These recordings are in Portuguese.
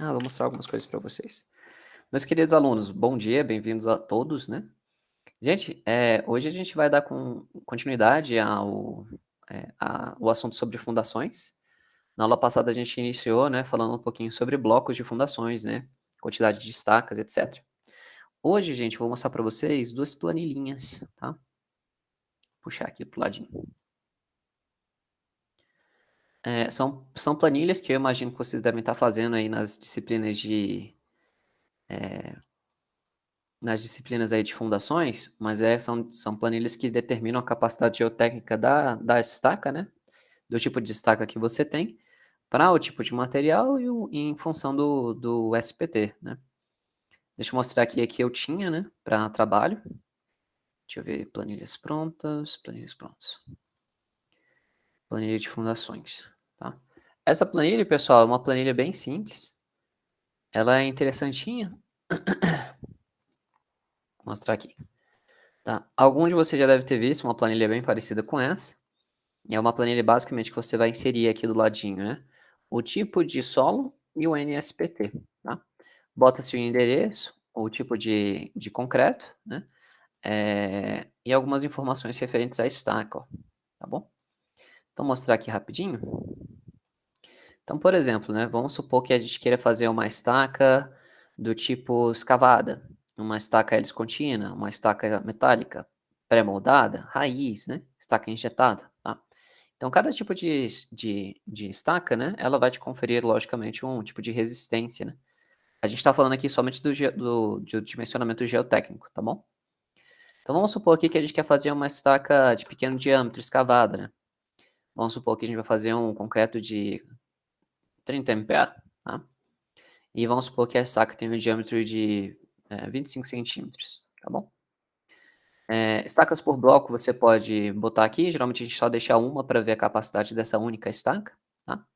Vou mostrar algumas coisas para vocês. Meus queridos alunos, bom dia, bem-vindos a todos, né. Gente, hoje a gente vai dar continuidade ao assunto sobre fundações. Na aula passada a gente iniciou, né, falando um pouquinho sobre blocos de fundações, né, quantidade de estacas, etcétera. Hoje, gente, eu vou mostrar para vocês 2 planilhinhas, tá. Puxar aqui para o ladinho. São planilhas que eu imagino que vocês devem estar fazendo aí nas disciplinas aí de fundações, mas são planilhas que determinam a capacidade geotécnica da estaca, né, do tipo de estaca que você tem, para o tipo de material e em função do SPT, né. Deixa eu mostrar aqui eu tinha, né, para trabalho. Deixa eu ver, planilhas prontas. Planilha de fundações, tá. Essa planilha, pessoal, é uma planilha bem simples, ela é interessantinha. Vou mostrar aqui, tá. Algum de vocês já deve ter visto uma planilha bem parecida com essa. É uma planilha basicamente que você vai inserir aqui do ladinho, né, o tipo de solo e o NSPT, tá. Bota-se o endereço, o tipo de concreto, né, e algumas informações referentes à estaca, ó, tá bom. Então mostrar aqui rapidinho. Então, por exemplo, né, vamos supor que a gente queira fazer uma estaca do tipo escavada, uma estaca hélice contínua, uma estaca metálica, pré-moldada, raiz, né, estaca injetada, tá. Então cada tipo de estaca, né, ela vai te conferir logicamente um tipo de resistência, né. A gente está falando aqui somente do dimensionamento geotécnico, tá bom. Então vamos supor aqui que a gente quer fazer uma estaca de pequeno diâmetro escavada, né. Vamos supor que a gente vai fazer um concreto de 30 MPa, tá. E vamos supor que a estaca tem um diâmetro de, 25 centímetros, tá bom. Estacas por bloco você pode botar aqui, geralmente a gente só deixa uma para ver a capacidade dessa única estaca, tá.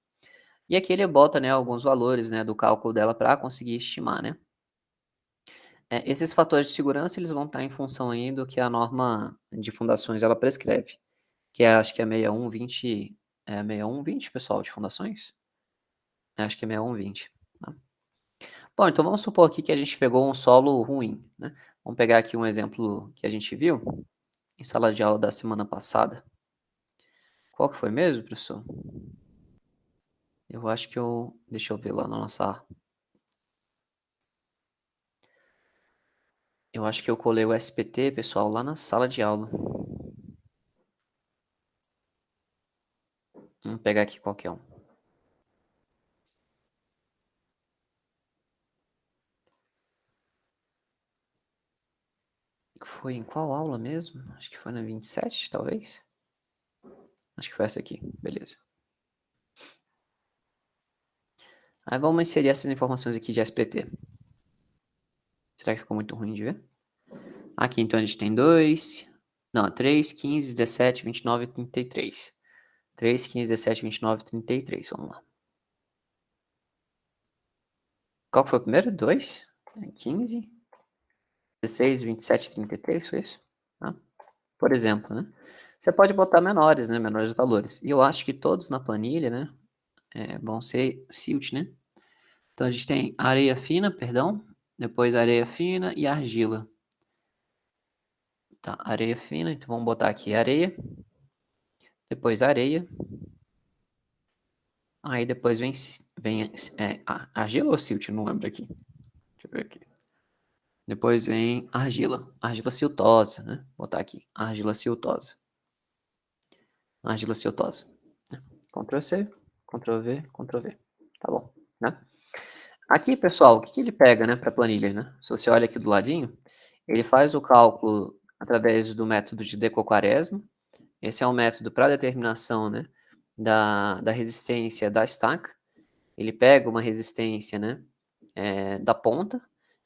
E aqui ele bota, né, alguns valores, né, do cálculo dela para conseguir estimar, né. Esses fatores de segurança eles vão estar em função aí do que a norma de fundações ela prescreve, que acho que é 6120, 6120 pessoal de fundações? Acho que é 6120, tá. Bom, então vamos supor aqui que a gente pegou um solo ruim, né. Vamos pegar aqui um exemplo que a gente viu em sala de aula da semana passada. Qual que foi mesmo, professor? Eu acho que deixa eu ver lá na nossa eu acho que eu colei o SPT, pessoal, lá na sala de aula. Vamos pegar aqui qualquer um. Foi em qual aula mesmo? Acho que foi na 27, talvez? Acho que foi essa aqui, beleza. Aí vamos inserir essas informações aqui de SPT. Será que ficou muito ruim de ver? Aqui então a gente tem 2, não, 3, 15, 17, 29 e 33. 3, 15, 17, 29 e 33, vamos lá. Qual que foi o primeiro? 2, 15, 16, 27 e 33, foi isso? Tá. Por exemplo, né. Você pode botar menores, né, menores valores. E eu acho que todos na planilha, né, vão ser silt, né. Então a gente tem areia fina, perdão, depois areia fina e argila. Tá, areia fina, então vamos botar aqui areia, depois areia, aí depois vem argila ou silt? Não lembro aqui. Deixa eu ver aqui. Depois vem argila, argila siltosa, né, botar aqui, argila siltosa. Argila siltosa, né. Ctrl C, Ctrl V, Ctrl V. Tá bom, né. Aqui, pessoal, o que que ele pega, né, pra planilha, né. Se você olha aqui do ladinho, ele faz o cálculo através do método de Deco-Quaresma. Esse é um método para determinação, né, da resistência da estaca. Ele pega uma resistência, né, da ponta,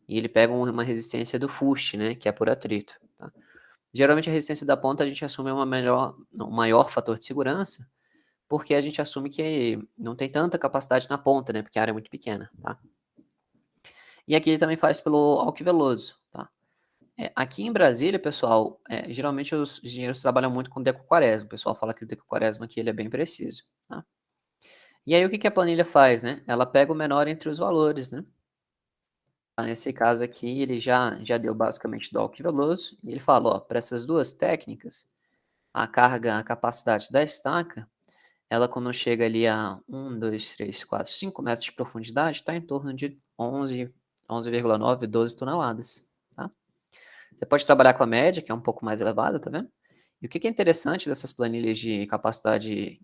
e ele pega uma resistência do fuste, né, que é por atrito, tá. Geralmente a resistência da ponta a gente assume um maior fator de segurança, porque a gente assume que não tem tanta capacidade na ponta, né, porque a área é muito pequena, tá. E aqui ele também faz pelo alquiveloso, tá. Aqui em Brasília, pessoal, geralmente os engenheiros trabalham muito com Deco-Quaresma, o pessoal fala que o Deco-Quaresma aqui ele é bem preciso, tá. E aí o que que a planilha faz, né? Ela pega o menor entre os valores, né? Nesse caso aqui, ele já deu basicamente do álcool veloso, e ele fala, ó, para essas duas técnicas, a carga, a capacidade da estaca, ela quando chega ali a 1, 2, 3, 4, 5 metros de profundidade, está em torno de 11,9, 12 toneladas, tá? Você pode trabalhar com a média, que é um pouco mais elevada, tá vendo? E o que é interessante dessas planilhas de capacidade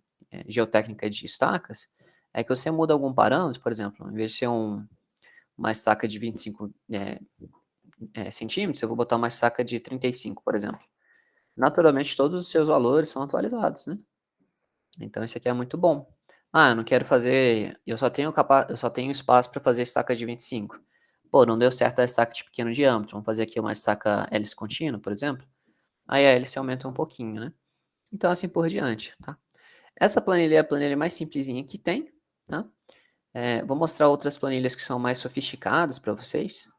geotécnica de estacas, é que você muda algum parâmetro, por exemplo, em vez de ser uma estaca de 25 centímetros, eu vou botar uma estaca de 35, por exemplo. Naturalmente, todos os seus valores são atualizados, né? Então, isso aqui é muito bom. Ah, eu não quero fazer, eu só tenho espaço para fazer estaca de 25. Pô, não deu certo a estaca de pequeno diâmetro, vamos fazer aqui uma estaca hélice contínua, por exemplo. Aí a hélice aumenta um pouquinho, né? Então, assim por diante, tá? Essa planilha é a planilha mais simplesinha que tem, tá? Vou mostrar outras planilhas que são mais sofisticadas para vocês,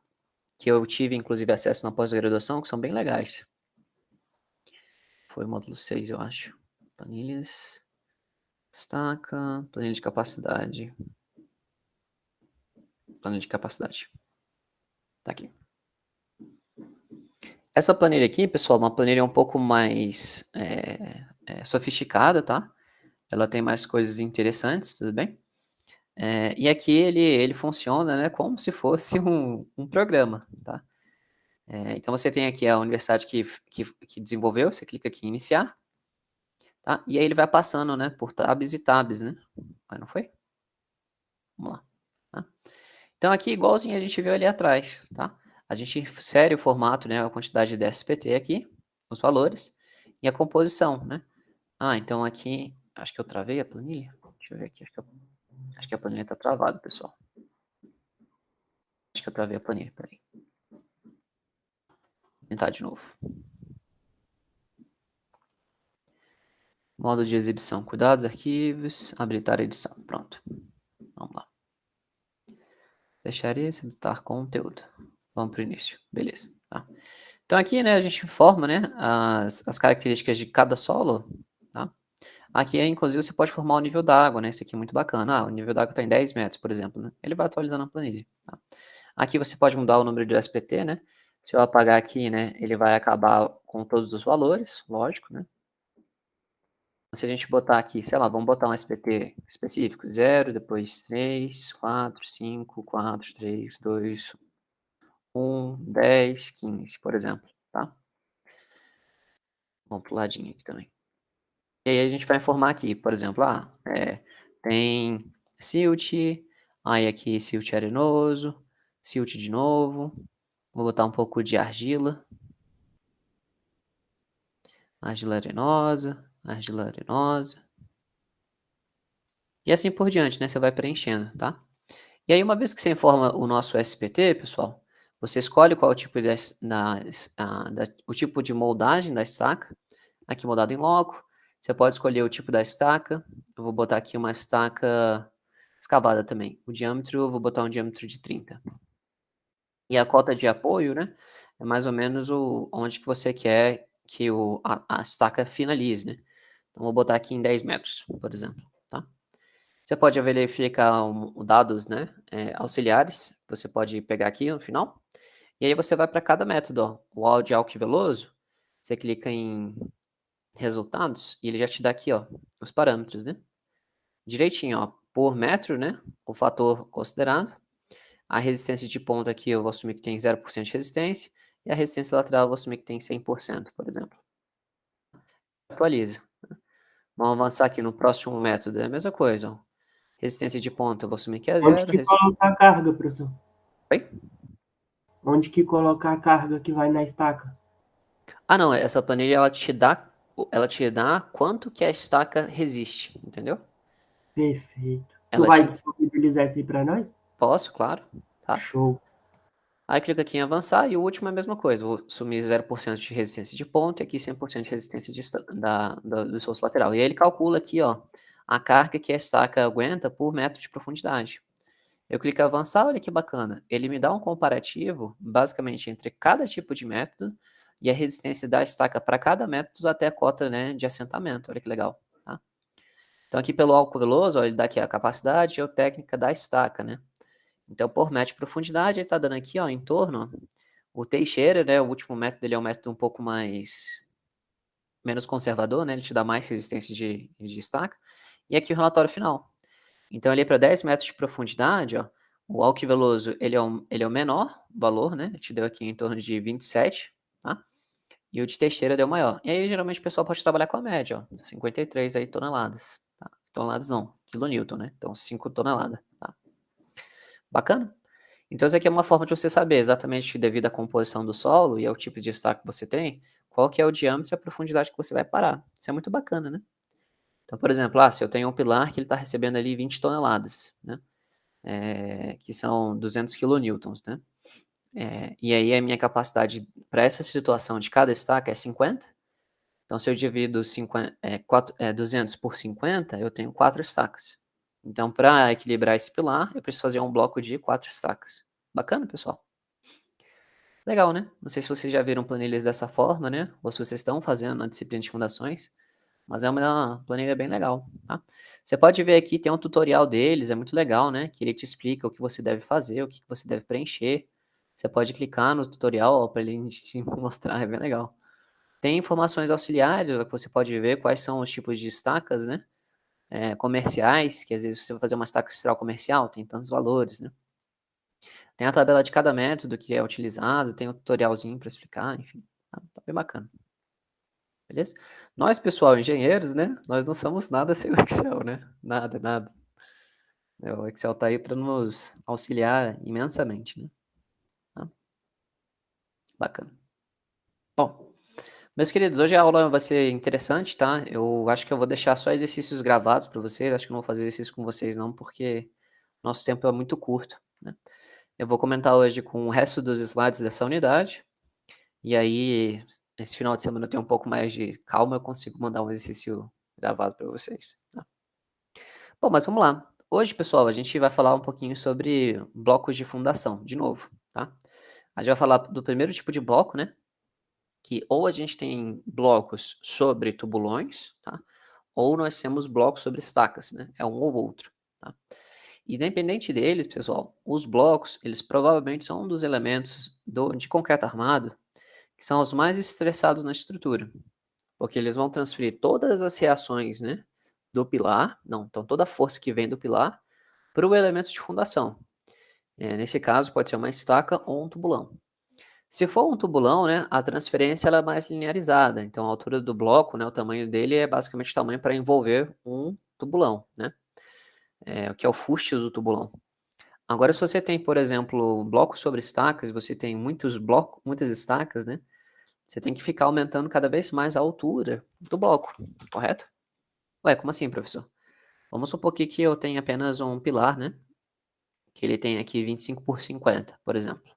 que eu tive, inclusive, acesso na pós-graduação, que são bem legais. Foi o módulo 6, eu acho. Planilhas, estaca, planilha de capacidade. Planilha de capacidade. Tá aqui. Essa planilha aqui, pessoal, é uma planilha um pouco mais sofisticada, tá? Ela tem mais coisas interessantes, tudo bem? E aqui ele funciona, né, como se fosse um programa, tá? Então você tem aqui a universidade que desenvolveu, você clica aqui em iniciar, tá? E aí ele vai passando, né, por tabs e tabs, né? Mas não foi? Vamos lá. Tá? Então aqui, igualzinho a gente viu ali atrás, tá? A gente insere o formato, né, a quantidade de SPT aqui, os valores, e a composição, né? Ah, então aqui, acho que eu travei a planilha. Deixa eu ver aqui, acho que a planilha está travada, pessoal. Acho que eu travei a planilha, peraí. Vou tentar de novo. Modo de exibição, cuidados, arquivos, habilitar a edição, pronto. Vamos lá. Fechar esse, editar conteúdo. Vamos para o início, beleza. Tá? Então aqui, né, a gente informa, né, as características de cada solo, tá? Aqui, inclusive, você pode formar o nível d'água, né, isso aqui é muito bacana. Ah, o nível d'água está em 10 metros, por exemplo, né? Ele vai atualizando a planilha, tá? Aqui você pode mudar o número de SPT, né? Se eu apagar aqui, né, ele vai acabar com todos os valores, lógico, né? Se a gente botar aqui, sei lá, vamos botar um SPT específico, 0, depois 3, 4, 5, 4, 3, 2, 1, 10, 15, por exemplo, tá? Vamos pro ladinho aqui também. E aí a gente vai informar aqui, por exemplo, tem silt, aí aqui silt arenoso, silt de novo, vou botar um pouco de argila, argila arenosa, e assim por diante, né? Você vai preenchendo, tá? E aí, uma vez que você informa o nosso SPT, pessoal, você escolhe qual é o tipo o tipo de moldagem da estaca, aqui moldado em loco. Você pode escolher o tipo da estaca. Eu vou botar aqui uma estaca escavada também. O diâmetro, eu vou botar um diâmetro de 30. E a cota de apoio, né, é mais ou menos onde que você quer que a estaca finalize, né? Então, vou botar aqui em 10 metros, por exemplo, tá? Você pode verificar dados, né, auxiliares, você pode pegar aqui no final, e aí você vai para cada método, ó, o áudio álcool veloso, você clica em resultados, e ele já te dá aqui, ó, os parâmetros, né, direitinho, ó, por metro, né, o fator considerado, a resistência de ponta aqui eu vou assumir que tem 0% de resistência, e a resistência lateral eu vou assumir que tem 100%, por exemplo. Atualiza. Vamos avançar aqui no próximo método, é a mesma coisa, ó. Resistência de ponta eu vou assumir que é Onde 0. que colocar a carga, professor? Oi? Onde que colocar a carga que vai na estaca? Ah, não, essa planilha ela te dá quanto que a estaca resiste, entendeu? Perfeito. Tu Ela vai te disponibilizar isso aí para nós? Posso, claro, tá? Show. Aí clica aqui em avançar e o último é a mesma coisa. Vou assumir 0% de resistência de ponta e aqui 100% de resistência do esforço lateral. E aí ele calcula aqui, ó, a carga que a estaca aguenta por metro de profundidade. Eu clico em avançar, olha que bacana. Ele me dá um comparativo, basicamente, entre cada tipo de método e a resistência da estaca para cada método até a cota, né, de assentamento. Olha que legal, tá? Então aqui pelo álcool veloso, ó, ele dá aqui a capacidade geotécnica da estaca, né. Então por metro de profundidade, ele tá dando aqui, ó, em torno, ó, o Teixeira, né, o último método dele é um método um pouco menos conservador, né, ele te dá mais resistência de estaca, e aqui o relatório final. Então ali para 10 metros de profundidade, ó, o álcool veloso ele é o menor valor, né, te deu aqui em torno de 27, tá. E o de Teixeira deu maior. E aí geralmente o pessoal pode trabalhar com a média, ó, 53 aí toneladas, tá. Toneladas não, quilonewton, né, então 5 toneladas, tá. Bacana? Então isso aqui é uma forma de você saber exatamente devido à composição do solo e ao tipo de estrato que você tem, qual que é o diâmetro e a profundidade que você vai parar. Isso é muito bacana, né. Então, por exemplo, se eu tenho um pilar que ele está recebendo ali 20 toneladas, né, que são 200 quilonewtons, né, e aí a minha capacidade para essa situação de cada estaca é 50. Então se eu divido 200 por 50, eu tenho 4 estacas. Então para equilibrar esse pilar, eu preciso fazer um bloco de 4 estacas. Bacana, pessoal? Legal, né? Não sei se vocês já viram planilhas dessa forma, né, ou se vocês estão fazendo na disciplina de fundações, mas é uma planilha bem legal, tá. Você pode ver aqui, tem um tutorial deles, é muito legal, né, que ele te explica o que você deve fazer, o que que você deve preencher. Você pode clicar no tutorial para ele te mostrar, é bem legal. Tem informações auxiliares, que você pode ver quais são os tipos de estacas, né, comerciais, que às vezes você vai fazer uma estaca estrutural comercial, tem tantos valores, né. Tem a tabela de cada método que é utilizado, tem um tutorialzinho para explicar, enfim, tá bem bacana. Beleza? Nós, pessoal, engenheiros, né, nós não somos nada sem o Excel, né, nada, nada. O Excel tá aí para nos auxiliar imensamente, né, tá. Bacana. Bom, meus queridos, hoje a aula vai ser interessante, tá, eu acho que eu vou deixar só exercícios gravados para vocês, acho que eu não vou fazer exercício com vocês não, porque nosso tempo é muito curto, né. Eu vou comentar hoje com o resto dos slides dessa unidade, e aí esse final de semana eu tenho um pouco mais de calma, eu consigo mandar um exercício gravado para vocês, tá. Bom, mas vamos lá. Hoje, pessoal, a gente vai falar um pouquinho sobre blocos de fundação, de novo, tá. A gente vai falar do primeiro tipo de bloco, né, que ou a gente tem blocos sobre tubulões, tá, ou nós temos blocos sobre estacas, né, é um ou outro, tá. Independente deles, pessoal, os blocos, eles provavelmente são um dos elementos de concreto armado, que são os mais estressados na estrutura, porque eles vão transferir todas as reações, né, do pilar, não, então toda a força que vem do pilar para o elemento de fundação. Nesse caso, pode ser uma estaca ou um tubulão. Se for um tubulão, né, a transferência ela é mais linearizada, então a altura do bloco, né, o tamanho dele é basicamente o tamanho para envolver um tubulão, né, que é o fuste do tubulão. Agora se você tem, por exemplo, blocos sobre estacas, você tem muitas estacas, né, você tem que ficar aumentando cada vez mais a altura do bloco, correto? Ué, como assim, professor? Vamos supor aqui que eu tenho apenas um pilar, né, que ele tem aqui 25 por 50, por exemplo.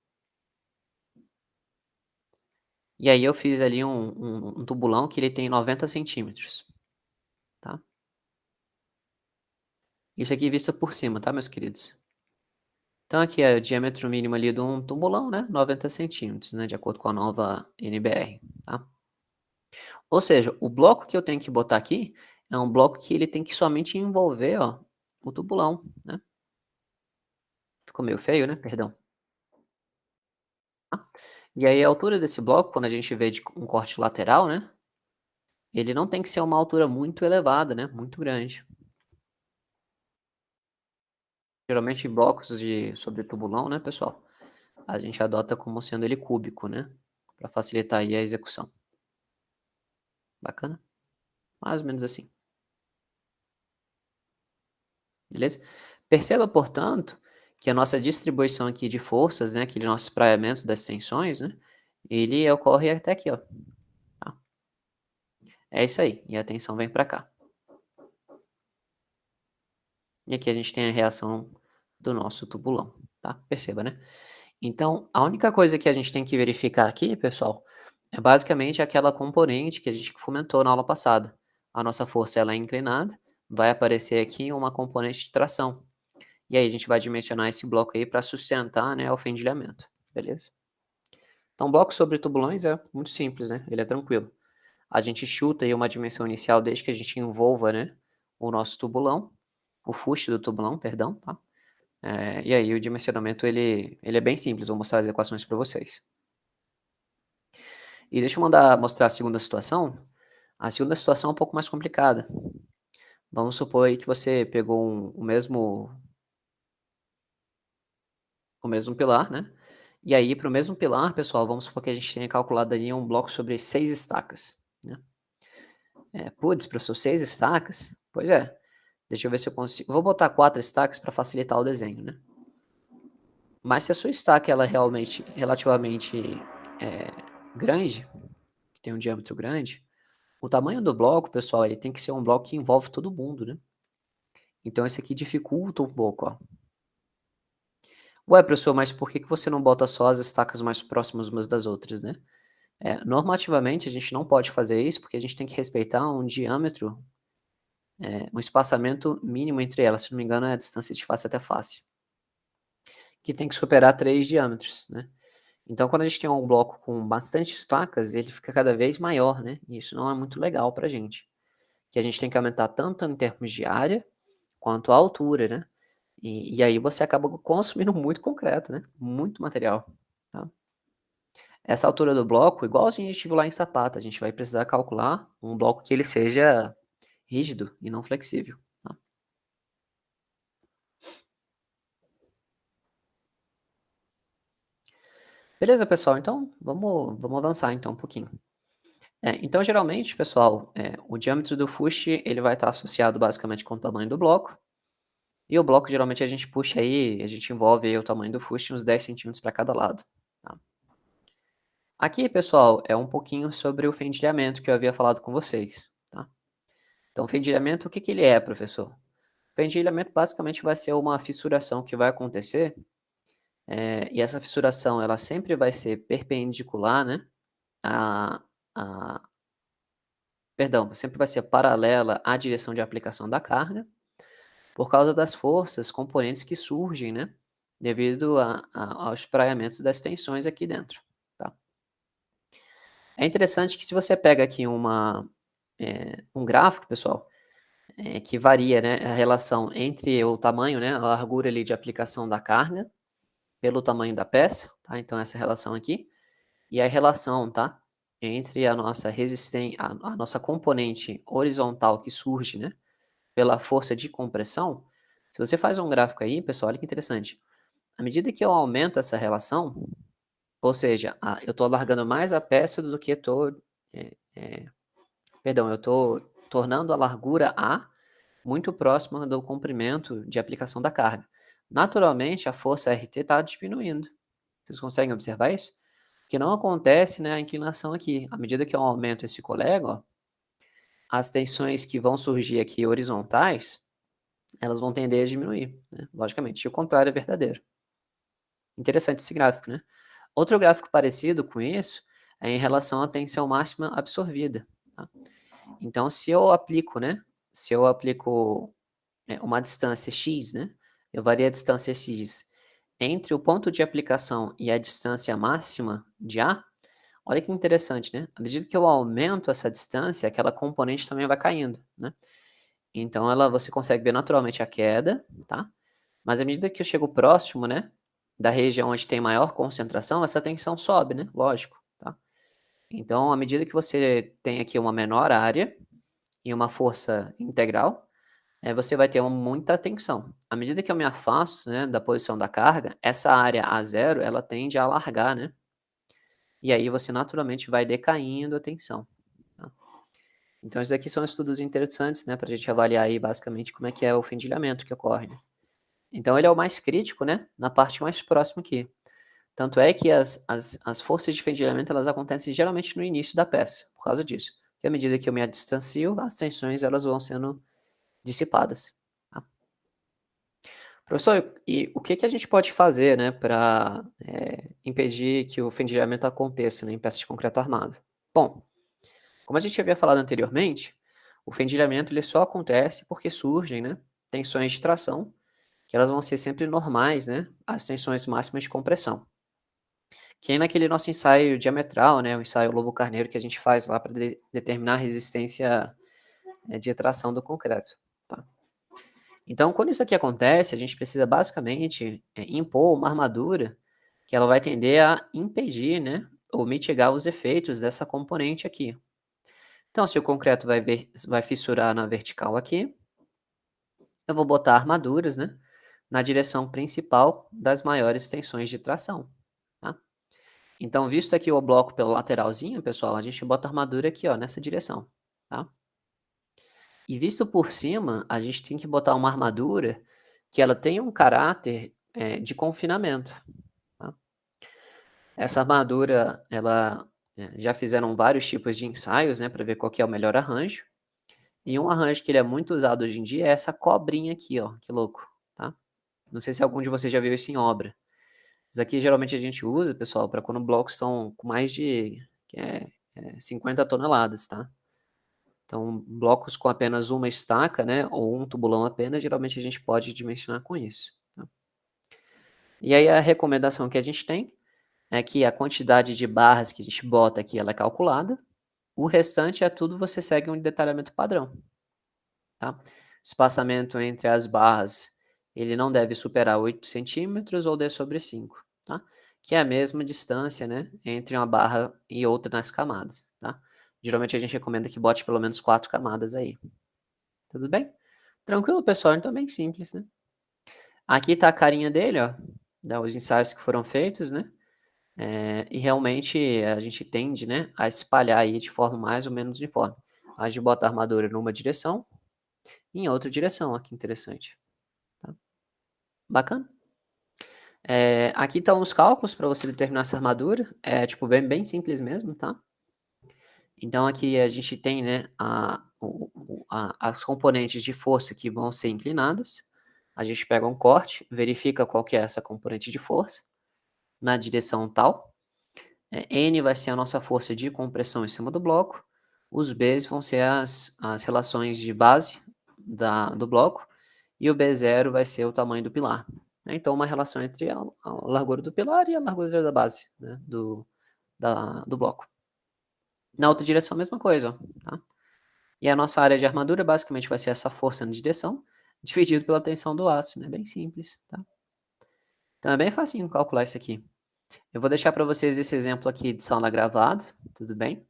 E aí eu fiz ali um tubulão que ele tem 90 centímetros, tá. Isso aqui vista por cima, tá, meus queridos. Então aqui é o diâmetro mínimo ali de um tubulão, né, 90 centímetros, né, de acordo com a nova NBR, tá. Ou seja, o bloco que eu tenho que botar aqui, é um bloco que ele tem que somente envolver, ó, o tubulão, né. Ficou meio feio, né, perdão. Tá. E aí a altura desse bloco, quando a gente vê de um corte lateral, né, ele não tem que ser uma altura muito elevada, né, muito grande. Geralmente blocos sobre tubulão, né, pessoal, a gente adota como sendo ele cúbico, né, para facilitar aí a execução. Bacana? Mais ou menos assim, beleza? Perceba, portanto, que a nossa distribuição aqui de forças, né, aquele nosso espraiamento das tensões, né, ele ocorre até aqui, ó, tá. É isso aí, e a tensão vem para cá. E aqui a gente tem a reação do nosso tubulão, tá? Perceba, né? Então, a única coisa que a gente tem que verificar aqui, pessoal, é basicamente aquela componente que a gente comentou na aula passada. A nossa força ela é inclinada, vai aparecer aqui uma componente de tração. E aí a gente vai dimensionar esse bloco aí para sustentar, né, o fendilhamento, beleza? Então, bloco sobre tubulões é muito simples, né? Ele é tranquilo. A gente chuta aí uma dimensão inicial desde que a gente envolva, né, o nosso tubulão, o fuste do tubulão, perdão, tá? E aí o dimensionamento ele é bem simples, vou mostrar as equações para vocês. E deixa eu mostrar a segunda situação. A segunda situação é um pouco mais complicada. Vamos supor aí que você pegou o mesmo pilar, né? E aí, para o mesmo pilar, pessoal, vamos supor que a gente tenha calculado ali um bloco sobre 6 estacas, né? Putz, professor, 6 estacas? Pois é. Deixa eu ver se eu consigo. Vou botar 4 estacas para facilitar o desenho, né? Mas se a sua estaca ela é realmente relativamente grande, que tem um diâmetro grande, o tamanho do bloco, pessoal, ele tem que ser um bloco que envolve todo mundo, né? Então esse aqui dificulta um pouco, ó. Ué, professor, mas por que que você não bota só as estacas mais próximas umas das outras, né? Normativamente a gente não pode fazer isso porque a gente tem que respeitar um diâmetro, um espaçamento mínimo entre elas, se não me engano é a distância de face até face, que tem que superar 3 diâmetros, né? Então quando a gente tem um bloco com bastante estacas, ele fica cada vez maior, né? E isso não é muito legal pra gente, que a gente tem que aumentar tanto em termos de área, quanto a altura, né? E aí você acaba consumindo muito concreto, né? Muito material, tá? Essa altura do bloco, igualzinho a gente viu lá em Sapata, a gente vai precisar calcular um bloco que ele seja rígido e não flexível, tá? Beleza, pessoal, então vamos avançar então um pouquinho. Então geralmente, pessoal, o diâmetro do fuste ele vai estar associado basicamente com o tamanho do bloco, e o bloco geralmente a gente puxa aí, a gente envolve aí o tamanho do fuste uns 10 centímetros para cada lado, tá? Aqui, pessoal, é um pouquinho sobre o fendilhamento que eu havia falado com vocês, tá? Então, fendilhamento, o que que ele é, professor? Fendilhamento basicamente vai ser uma fissuração que vai acontecer, e essa fissuração ela sempre vai ser perpendicular, né, a a perdão, sempre vai ser paralela à direção de aplicação da carga, por causa das forças componentes que surgem, né, devido ao espraiamento das tensões aqui dentro, tá. É interessante que se você pega aqui um gráfico, pessoal, que varia, né, a relação entre o tamanho, né, a largura ali de aplicação da carga, pelo tamanho da peça, tá, então essa relação aqui, e a relação, tá, entre a nossa a nossa componente horizontal que surge, né, pela força de compressão. Se você faz um gráfico aí, pessoal, olha que interessante, à medida que eu aumento essa relação, ou seja, eu estou alargando mais a peça do que estou, perdão, eu estou tornando a largura A muito próxima do comprimento de aplicação da carga. Naturalmente, a força RT está diminuindo. Vocês conseguem observar isso? Que não acontece, né, a inclinação aqui. À medida que eu aumento esse colega, ó, as tensões que vão surgir aqui horizontais, elas vão tender a diminuir, né, logicamente. E o contrário é verdadeiro. Interessante esse gráfico, né? Outro gráfico parecido com isso é em relação à tensão máxima absorvida, tá? Então, se eu aplico uma distância x, né, eu vario a distância x entre o ponto de aplicação e a distância máxima de A, olha que interessante, né? À medida que eu aumento essa distância, aquela componente também vai caindo, né? Então você consegue ver naturalmente a queda, tá? Mas à medida que eu chego próximo, né, da região onde tem maior concentração, essa tensão sobe, né? Lógico, tá? Então, à medida que você tem aqui uma menor área e uma força integral, você vai ter muita tensão. À medida que eu me afasto, né, da posição da carga, essa área a zero, ela tende a alargar, né? E aí você naturalmente vai decaindo a tensão, tá? Então esses aqui são estudos interessantes, né, para a gente avaliar aí basicamente como é que é o fendilhamento que ocorre, né. Então ele é o mais crítico, né, na parte mais próxima aqui. Tanto é que as forças de fendilhamento elas acontecem geralmente no início da peça, por causa disso. Porque à medida que eu me distancio, as tensões elas vão sendo dissipadas, tá. Professor, e o que que a gente pode fazer, né, para impedir que o fendilhamento aconteça, né, em peças de concreto armado? Bom, como a gente havia falado anteriormente, o fendilhamento ele só acontece porque surgem, né, tensões de tração, que elas vão ser sempre normais, né, às tensões máximas de compressão. Que nem naquele nosso ensaio diametral, né, o ensaio lobo-carneiro que a gente faz lá para determinar a resistência, de tração do concreto, tá. Então, quando isso aqui acontece, a gente precisa basicamente impor uma armadura que ela vai tender a impedir, né, ou mitigar os efeitos dessa componente aqui. Então, se o concreto vai fissurar na vertical aqui, eu vou botar armaduras, né, na direção principal das maiores tensões de tração, tá? Então, visto aqui o bloco pela lateralzinha, pessoal, a gente bota a armadura aqui, ó, nessa direção, tá? E visto por cima, a gente tem que botar uma armadura que ela tenha um caráter, de confinamento, tá? Essa armadura, ela já fizeram vários tipos de ensaios, né, para ver qual que é o melhor arranjo. E um arranjo que ele é muito usado hoje em dia é essa cobrinha aqui, ó, que louco, tá? Não sei se algum de vocês já viu isso em obra. Isso aqui geralmente a gente usa, pessoal, para quando blocos estão com mais de 50 toneladas, tá? Então, blocos com apenas uma estaca, né, ou um tubulão apenas, geralmente a gente pode dimensionar com isso, tá? E aí a recomendação que a gente tem é que a quantidade de barras que a gente bota aqui, ela é calculada, o restante é tudo você segue um detalhamento padrão, tá? Espaçamento entre as barras, ele não deve superar 8 centímetros ou d sobre 5, tá? Que é a mesma distância, né, entre uma barra e outra nas camadas, tá? Geralmente a gente recomenda que bote pelo menos 4 camadas aí. Tudo bem? Tranquilo, pessoal? Então bem simples, né? Aqui tá a carinha dele, ó, os ensaios que foram feitos, né? E realmente a gente tende, né, a espalhar aí de forma mais ou menos uniforme. A gente bota a armadura numa direção e em outra direção, ó, que interessante, tá? Bacana? Aqui estão os cálculos para você determinar essa armadura, é tipo bem simples mesmo, tá? Então aqui a gente tem, né, as componentes de força que vão ser inclinadas. A gente pega um corte, verifica qual que é essa componente de força, na direção tal. N vai ser a nossa força de compressão em cima do bloco. Os Bs vão ser as relações de base do bloco. E o B0 vai ser o tamanho do pilar, né? Então, uma relação entre a largura do pilar e a largura da base, né, do bloco. Na outra direção, a mesma coisa, ó, tá? E a nossa área de armadura basicamente vai ser essa força na direção, dividido pela tensão do aço, né? Bem simples, tá? Então é bem facinho calcular isso aqui. Eu vou deixar para vocês esse exemplo aqui de sala gravado, tudo bem?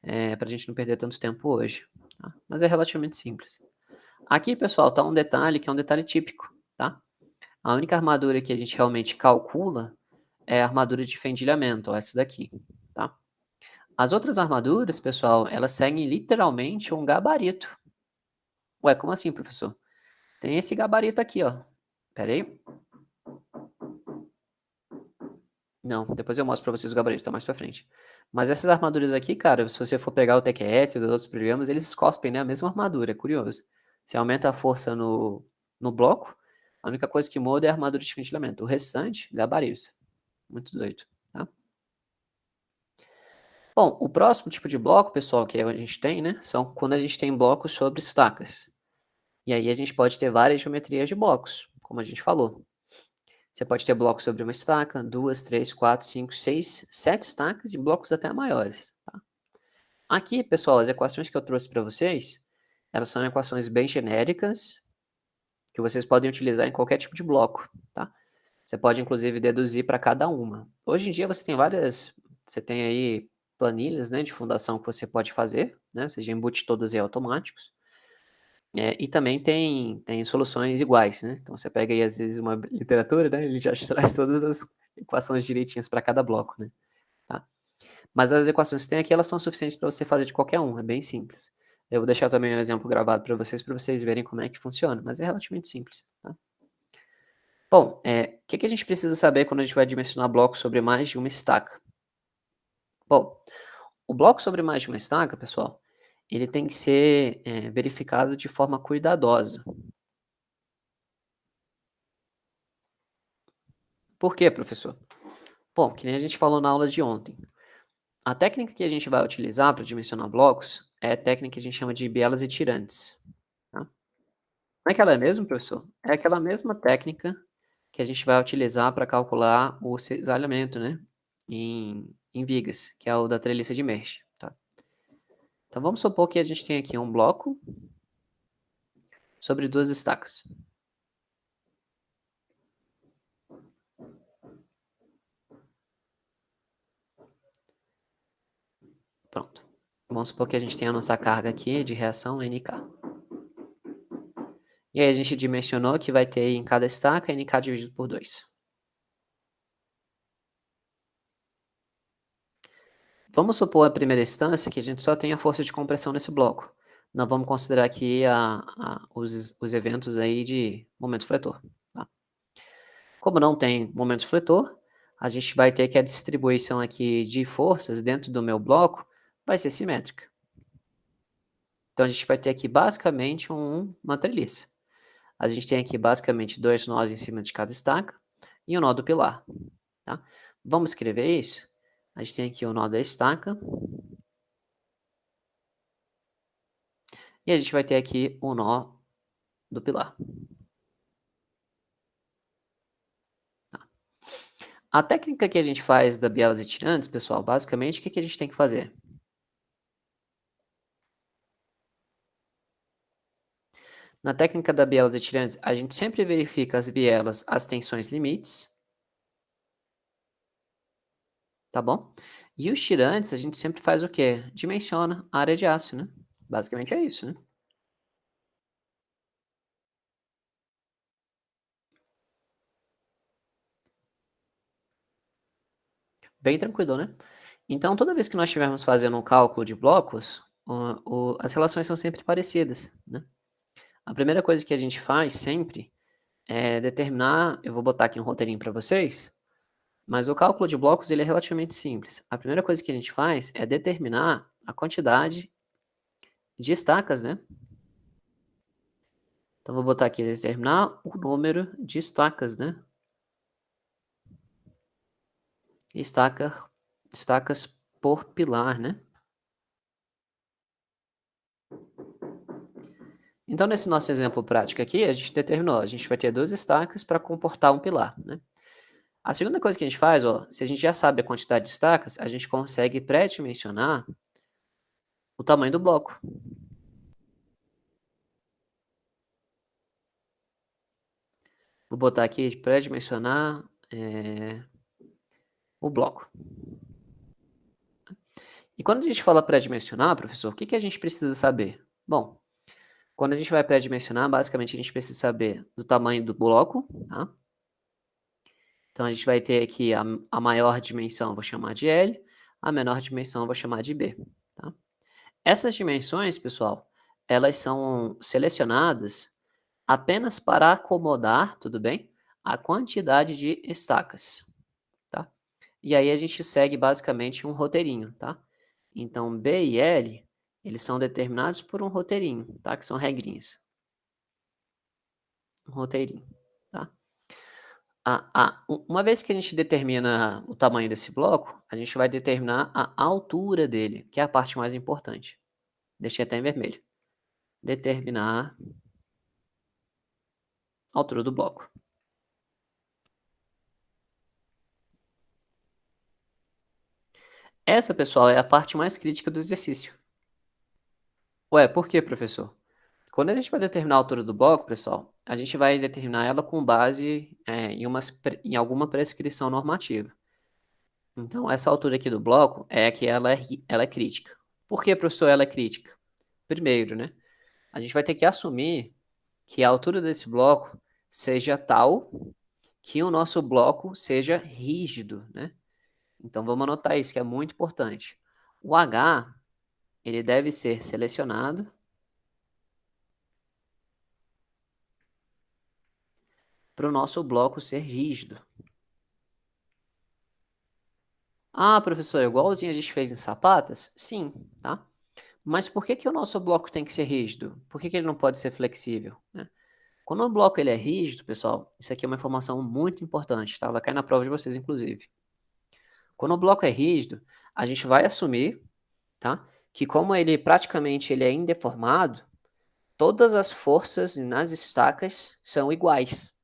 Para a gente não perder tanto tempo hoje, tá? Mas é relativamente simples. Aqui, pessoal, tá um detalhe que é um detalhe típico, tá? A única armadura que a gente realmente calcula é a armadura de fendilhamento, ó, essa daqui, tá? As outras armaduras, pessoal, elas seguem literalmente um gabarito. Ué, como assim, professor? Tem esse gabarito aqui, ó. Espera aí. Não, depois eu mostro pra vocês o gabarito, tá mais pra frente. Mas essas armaduras aqui, cara, se você for pegar o TQS e os outros programas, eles cospem, né, a mesma armadura, é curioso. Você aumenta a força no bloco, a única coisa que muda é a armadura de ventilamento. O restante, gabarito. Muito doido, tá? Bom, o próximo tipo de bloco, pessoal, que a gente tem, né, são quando a gente tem blocos sobre estacas. E aí a gente pode ter várias geometrias de blocos, como a gente falou. Você pode ter blocos sobre uma estaca, 2, 3, 4, 5, 6, 7 estacas e blocos até maiores, tá? Aqui, pessoal, as equações que eu trouxe para vocês, elas são equações bem genéricas, que vocês podem utilizar em qualquer tipo de bloco, tá? Você pode, inclusive, deduzir para cada uma. Hoje em dia você tem aí planilhas, né, de fundação que você pode fazer, né? Você já embute todas aí automáticos. E também tem soluções iguais, né? Então você pega aí, às vezes, uma literatura, né? Ele já te traz todas as equações direitinhas para cada bloco, né? Tá? Mas as equações que tem aqui, elas são suficientes para você fazer de qualquer um, é bem simples. Eu vou deixar também um exemplo gravado para vocês verem como é que funciona, mas é relativamente simples, tá? Bom, o que a gente precisa saber quando a gente vai dimensionar blocos sobre mais de uma estaca? Bom, o bloco sobre mais de uma estaca, pessoal, ele tem que ser verificado de forma cuidadosa. Por quê, professor? Bom, que nem a gente falou na aula de ontem. A técnica que a gente vai utilizar para dimensionar blocos é a técnica que a gente chama de bielas e tirantes, tá? Como é que ela é mesmo, professor? É aquela mesma técnica que a gente vai utilizar para calcular o cisalhamento, né, em vigas, que é o da treliça de Mersch, tá? Então vamos supor que a gente tem aqui um bloco sobre 2 estacas. Pronto. Vamos supor que a gente tenha a nossa carga aqui de reação NK. E aí a gente dimensionou que vai ter em cada estaca NK dividido por 2. Vamos supor a primeira instância que a gente só tem a força de compressão nesse bloco. Não vamos considerar aqui os eventos aí de momento fletor. Tá? Como não tem momento fletor, a gente vai ter que a distribuição aqui de forças dentro do meu bloco vai ser simétrica. Então a gente vai ter aqui basicamente uma treliça. A gente tem aqui basicamente 2 nós em cima de cada estaca e o nó do pilar. Tá? Vamos escrever isso? A gente tem aqui o nó da estaca. E a gente vai ter aqui o nó do pilar. Tá. A técnica que a gente faz da bielas e tirantes, pessoal, basicamente, o que a gente tem que fazer? Na técnica da bielas e tirantes, a gente sempre verifica as bielas, as tensões limites. Tá bom? E os tirantes, a gente sempre faz o quê? Dimensiona a área de aço, né? Basicamente é isso, né? Bem tranquilo, né? Então, toda vez que nós estivermos fazendo um cálculo de blocos, as relações são sempre parecidas, né? A primeira coisa que a gente faz sempre é determinar, eu vou botar aqui um roteirinho para vocês, mas o cálculo de blocos ele é relativamente simples. A primeira coisa que a gente faz é determinar a quantidade de estacas, né? Então, vou botar aqui determinar o número de estacas, né? Estacas por pilar, né? Então, nesse nosso exemplo prático aqui, a gente determinou, a gente vai ter 2 estacas para comportar um pilar, né? A segunda coisa que a gente faz, ó, se a gente já sabe a quantidade de estacas, a gente consegue pré-dimensionar o tamanho do bloco. Vou botar aqui pré-dimensionar o bloco. E quando a gente fala pré-dimensionar, professor, o que a gente precisa saber? Bom, quando a gente vai pré-dimensionar, basicamente a gente precisa saber do tamanho do bloco, tá? Então a gente vai ter aqui a maior dimensão, vou chamar de L, a menor dimensão, vou chamar de B, tá? Essas dimensões, pessoal, elas são selecionadas apenas para acomodar, tudo bem? A quantidade de estacas, tá? E aí a gente segue basicamente um roteirinho, tá? Então B e L, eles são determinados por um roteirinho, tá? Que são regrinhas. Um roteirinho, tá? Uma vez que a gente determina o tamanho desse bloco, a gente vai determinar a altura dele, que é a parte mais importante. Deixei até em vermelho. Determinar a altura do bloco. Essa, pessoal, é a parte mais crítica do exercício. Ué, por quê, professor? Quando a gente vai determinar a altura do bloco, pessoal, a gente vai determinar ela com base em alguma prescrição normativa. Então, essa altura aqui do bloco é que ela é crítica. Por que, professor, ela é crítica? Primeiro, né? A gente vai ter que assumir que a altura desse bloco seja tal que o nosso bloco seja rígido, né? Então vamos anotar isso, que é muito importante. O H, ele deve ser selecionado para o nosso bloco ser rígido. Ah, professor, igualzinho a gente fez em sapatas? Sim, tá? Mas por que o nosso bloco tem que ser rígido? Por que ele não pode ser flexível, né? Quando o bloco ele é rígido, pessoal, isso aqui é uma informação muito importante, tá? Vai cair na prova de vocês, inclusive. Quando o bloco é rígido, a gente vai assumir, tá? Que como ele é indeformado, todas as forças nas estacas são iguais.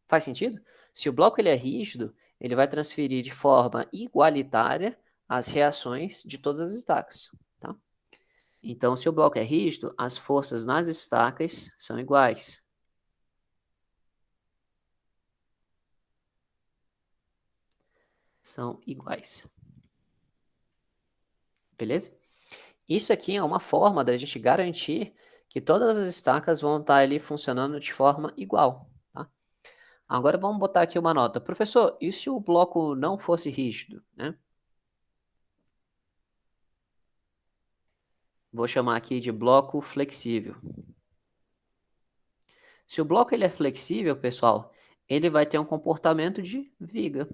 Faz sentido? Se o bloco ele é rígido, ele vai transferir de forma igualitária as reações de todas as estacas, tá? Então, se o bloco é rígido, as forças nas estacas são iguais. São iguais. Beleza? Isso aqui é uma forma da gente garantir que todas as estacas vão estar ali funcionando de forma igual, tá? Agora vamos botar aqui uma nota. Professor, e se o bloco não fosse rígido, né? Vou chamar aqui de bloco flexível. Se o bloco ele é flexível, pessoal, ele vai ter um comportamento de viga.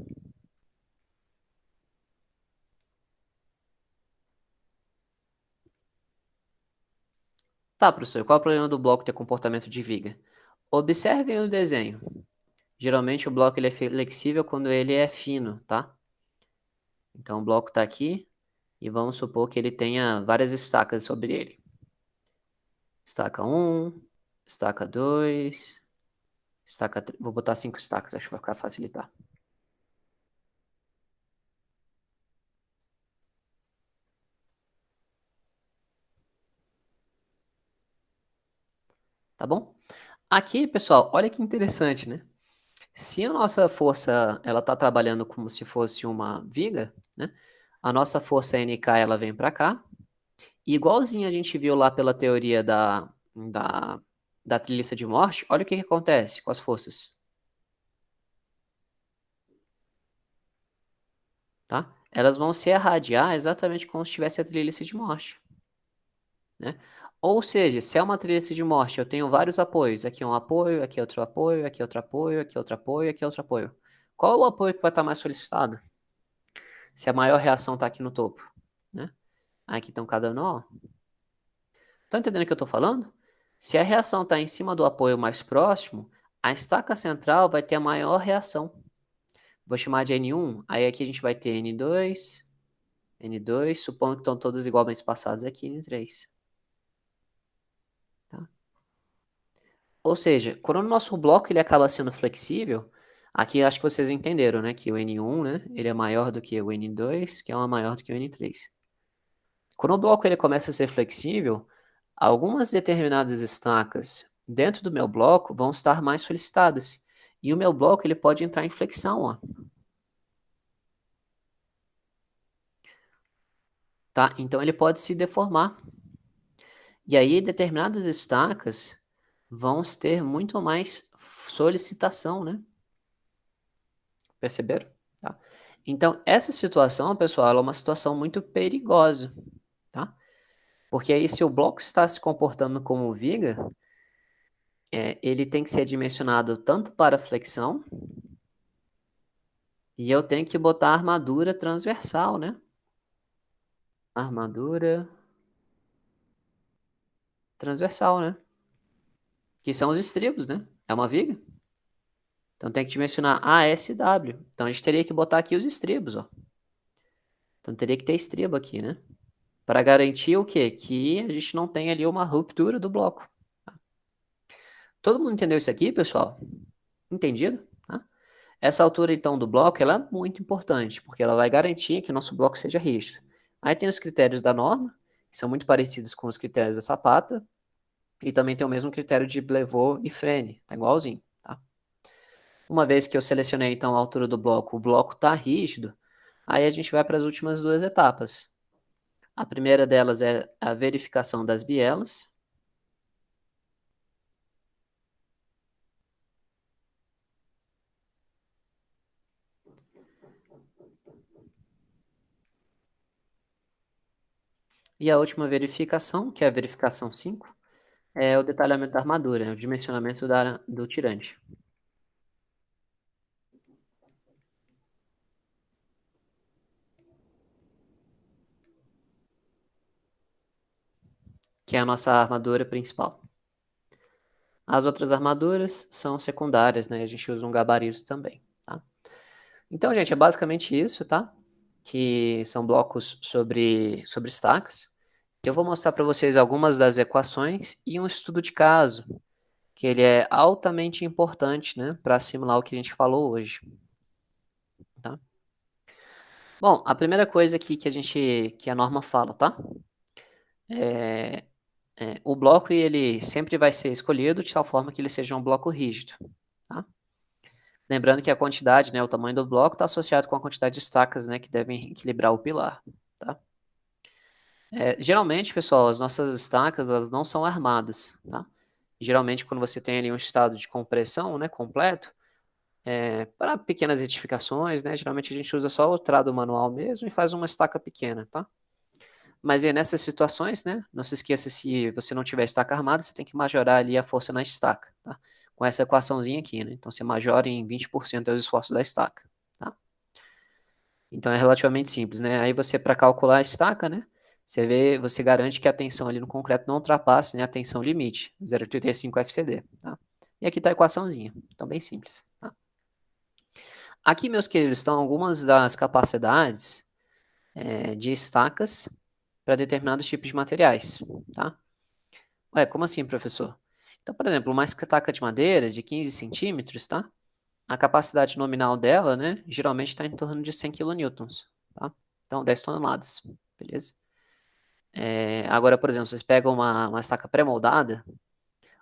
Tá, professor, qual é o problema do bloco ter comportamento de viga? Observem o desenho. Geralmente o bloco ele é flexível quando ele é fino, tá? Então o bloco está aqui e vamos supor que ele tenha várias estacas sobre ele. Estaca 1, estaca 2, estaca 3. Vou botar 5 estacas, acho que vai ficar facilitar. Tá bom? Aqui, pessoal, olha que interessante, né? Se a nossa força ela está trabalhando como se fosse uma viga, né? A nossa força NK ela vem para cá. E igualzinho a gente viu lá pela teoria da trilhice de morte, olha o que acontece com as forças. Tá? Elas vão se irradiar exatamente como se tivesse a trilhice de morte. Né? Ou seja, se é uma trilhice de morte, eu tenho vários apoios. Aqui um apoio, aqui outro apoio, aqui outro apoio, aqui outro apoio, aqui outro apoio. Qual é o apoio que vai estar mais solicitado? Se a maior reação está aqui no topo. Né? Aqui estão cada nó. Estão entendendo o que eu estou falando? Se a reação está em cima do apoio mais próximo, a estaca central vai ter a maior reação. Vou chamar de N1, aí aqui a gente vai ter N2, N2, supondo que estão todos igualmente espaçados aqui, N3. Tá? Ou seja, quando o nosso bloco ele acaba sendo flexível, aqui acho que vocês entenderam, né, que o N1, né, ele é maior do que o N2, que é maior do que o N3. Quando o bloco ele começa a ser flexível, algumas determinadas estacas dentro do meu bloco vão estar mais solicitadas. E o meu bloco ele pode entrar em flexão, ó. Tá? Então ele pode se deformar. E aí determinadas estacas vão ter muito mais solicitação, né? Perceberam? Tá? Então essa situação, pessoal, ela é uma situação muito perigosa, tá? Porque aí se o bloco está se comportando como viga, ele tem que ser dimensionado tanto para flexão, e eu tenho que botar armadura transversal, né? Armadura transversal, né? Que são os estribos, né? É uma viga. Então tem que dimensionar ASW. Então a gente teria que botar aqui os estribos, ó. Então teria que ter estribo aqui, né? Para garantir o quê? Que a gente não tem ali uma ruptura do bloco. Todo mundo entendeu isso aqui, pessoal? Entendido? Tá? Essa altura, então, do bloco, ela é muito importante, porque ela vai garantir que o nosso bloco seja rígido. Aí tem os critérios da norma, que são muito parecidos com os critérios da sapata, e também tem o mesmo critério de Blevaux e Frene, tá igualzinho, tá? Uma vez que eu selecionei, então, a altura do bloco, o bloco está rígido, aí a gente vai para as últimas duas etapas. A primeira delas é a verificação das bielas. E a última verificação, que é a verificação 5, é o detalhamento da armadura, o dimensionamento do tirante. Que é a nossa armadura principal. As outras armaduras são secundárias, né? A gente usa um gabarito também, tá? Então, gente, é basicamente isso, tá? Que são blocos sobre estacas. Eu vou mostrar para vocês algumas das equações e um estudo de caso, que ele é altamente importante, né, para simular o que a gente falou hoje, tá? Bom, a primeira coisa aqui que a norma fala, tá? o bloco ele sempre vai ser escolhido de tal forma que ele seja um bloco rígido, tá? Lembrando que a quantidade, né, o tamanho do bloco está associado com a quantidade de estacas, né, que devem equilibrar o pilar, tá? Geralmente, pessoal, as nossas estacas, elas não são armadas, tá? Geralmente, quando você tem ali um estado de compressão, né, completo, para pequenas edificações, né, geralmente a gente usa só o trado manual mesmo e faz uma estaca pequena, tá? Mas aí nessas situações, né, não se esqueça, se você não tiver estaca armada, você tem que majorar ali a força na estaca, tá? Com essa equaçãozinha aqui, né? Então você majora em 20% os esforços da estaca, tá? Então é relativamente simples, né? Aí você, para calcular a estaca, né, você garante que a tensão ali no concreto não ultrapasse, né, a tensão limite, 0,85 FCD, tá? E aqui está a equaçãozinha, então bem simples, tá? Aqui, meus queridos, estão algumas das capacidades de estacas para determinados tipos de materiais, tá? Ué, como assim, professor? Então, por exemplo, uma estaca de madeira de 15 centímetros, tá? A capacidade nominal dela, né, geralmente está em torno de 100 kilonewtons, tá? Então, 10 toneladas, beleza? Agora, por exemplo, vocês pegam uma estaca pré-moldada,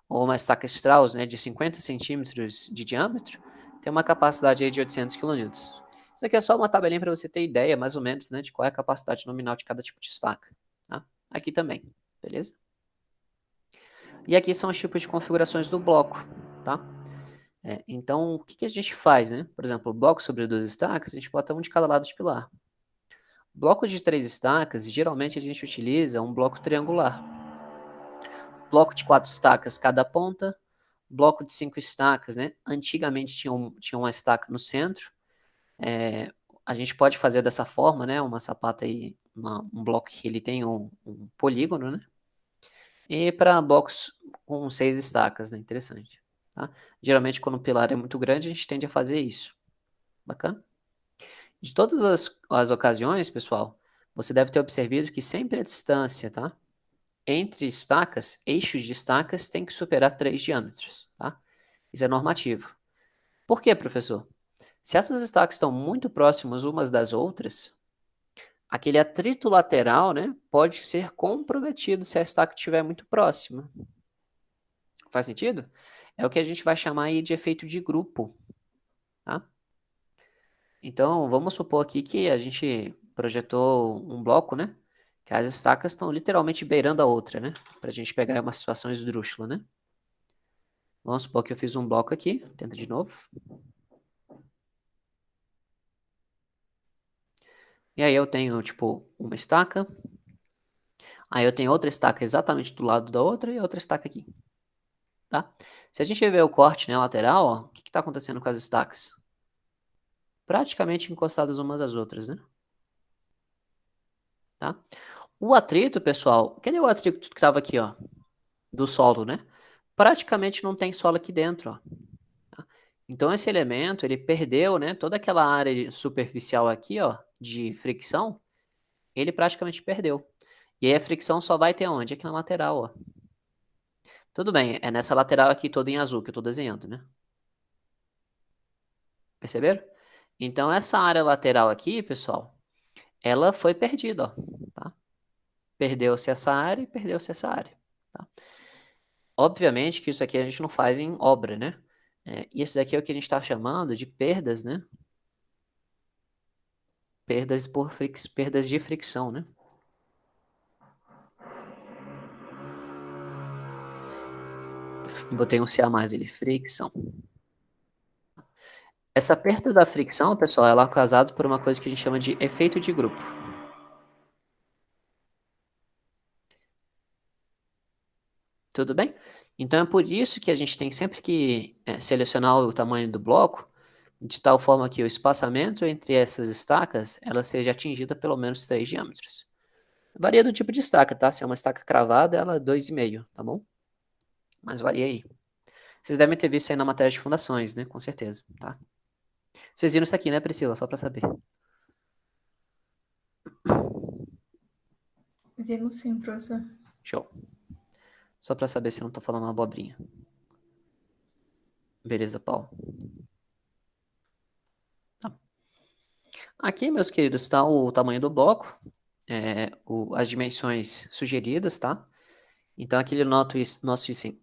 ou uma estaca Strauss, né, de 50 centímetros de diâmetro, tem uma capacidade aí de 800 kilonewtons. Isso aqui é só uma tabelinha para você ter ideia, mais ou menos, né, de qual é a capacidade nominal de cada tipo de estaca, tá? Aqui também, beleza? E aqui são os tipos de configurações do bloco, tá? Então, o que a gente faz, né? Por exemplo, bloco sobre 2 estacas, a gente bota um de cada lado de pilar. Bloco de 3 estacas, geralmente a gente utiliza um bloco triangular. Bloco de 4 estacas cada ponta, bloco de 5 estacas, né? Antigamente tinha uma estaca no centro. A gente pode fazer dessa forma, né? Uma sapata aí, um bloco que ele tem um polígono, né? E para blocos com 6 estacas, né? Interessante. Tá? Geralmente, quando o pilar é muito grande, a gente tende a fazer isso. Bacana? De todas as ocasiões, pessoal, você deve ter observado que sempre a distância, tá? Entre estacas, eixos de estacas, tem que superar 3 diâmetros, tá? Isso é normativo. Por quê, professor? Se essas estacas estão muito próximas umas das outras, aquele atrito lateral, né, pode ser comprometido se a estaca estiver muito próxima. Faz sentido? É o que a gente vai chamar aí de efeito de grupo, tá? Então, vamos supor aqui que a gente projetou um bloco, né? Que as estacas estão literalmente beirando a outra, né? Para a gente pegar uma situação esdrúxula, né? Vamos supor que eu fiz um bloco aqui, tenta de novo. E aí eu tenho, tipo, uma estaca. Aí eu tenho outra estaca exatamente do lado da outra e outra estaca aqui, tá? Se a gente ver o corte, né, lateral, ó, o que está acontecendo com as estacas? Praticamente encostadas umas às outras, né? Tá? O atrito, pessoal, cadê o atrito que estava aqui, ó? Do solo, né? Praticamente não tem solo aqui dentro, ó. Tá? Então esse elemento, ele perdeu, né, toda aquela área superficial aqui, ó, de fricção, ele praticamente perdeu. E aí a fricção só vai ter onde? Aqui na lateral, ó. Tudo bem, é nessa lateral aqui toda em azul que eu tô desenhando, né? Perceberam? Então essa área lateral aqui, pessoal, ela foi perdida, ó, tá? Perdeu-se essa área e perdeu-se essa área, tá? Obviamente que isso aqui a gente não faz em obra, né? Isso daqui é o que a gente está chamando de perdas, né? Perdas de fricção, né? Botei um C a mais ali, fricção. Essa perda da fricção, pessoal, ela é causada por uma coisa que a gente chama de efeito de grupo. Tudo bem? Então é por isso que a gente tem sempre que selecionar o tamanho do bloco de tal forma que o espaçamento entre essas estacas ela seja atingida pelo menos 3 diâmetros. Varia do tipo de estaca, tá? Se é uma estaca cravada, ela é 2,5, tá bom? Mas varia aí. Vocês devem ter visto isso aí na matéria de fundações, né? Com certeza, tá? Vocês viram isso aqui, né, Priscila? Só pra saber. Vimos sim, professor. Show. Só pra saber se eu não tô falando uma abobrinha. Beleza, Paulo? Tá. Aqui, meus queridos, está o tamanho do bloco. as dimensões sugeridas, tá? Então, aquele nosso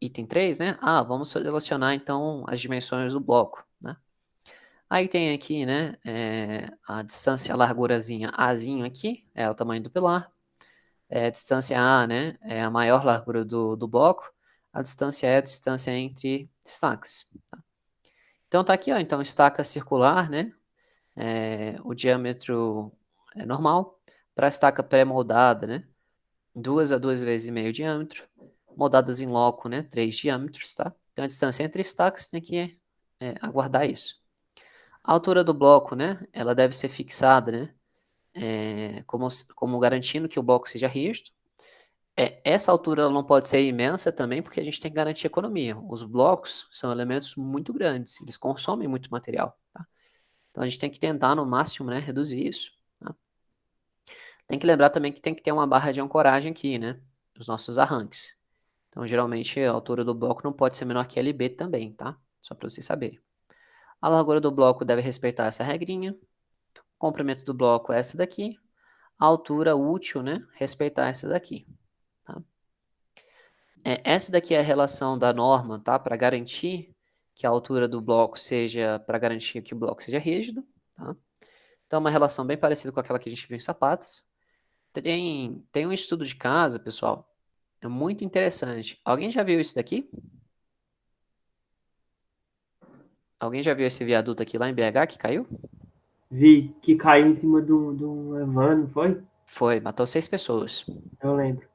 item 3, né? Vamos selecionar, então, as dimensões do bloco, né? Aí tem aqui, né, a distância, a largurazinha Azinho aqui, é o tamanho do pilar. A distância A, né, é a maior largura do bloco. A distância E é a distância entre estacas. Tá? Então, tá aqui, ó, então, estaca circular, né? O diâmetro é normal. Para a estaca pré-moldada, né? 2 a 2,5 vezes o diâmetro. Moldadas em loco, né? 3 diâmetros, tá? Então, a distância entre estacas tem que aguardar isso. A altura do bloco, né? Ela deve ser fixada, né? Como garantindo que o bloco seja rígido. Essa altura ela não pode ser imensa também, porque a gente tem que garantir economia. Os blocos são elementos muito grandes, eles consomem muito material, tá? Então a gente tem que tentar, no máximo, né, reduzir isso. Tá? Tem que lembrar também que tem que ter uma barra de ancoragem aqui, né? Os nossos arranques. Então, geralmente, a altura do bloco não pode ser menor que LB também, tá? Só para vocês saberem. A largura do bloco deve respeitar essa regrinha. O comprimento do bloco é essa daqui. A altura útil, né? Respeitar essa daqui. Tá? Essa daqui é a relação da norma, tá? Para garantir que a altura do bloco seja, para garantir que o bloco seja rígido, tá? Então, uma relação bem parecida com aquela que a gente viu em sapatos. Tem um estudo de casa, pessoal, é muito interessante. Alguém já viu isso daqui? Alguém já viu esse viaduto aqui lá em BH que caiu? Vi que caiu em cima do Evan, não foi? Foi, matou 6 pessoas. Eu lembro.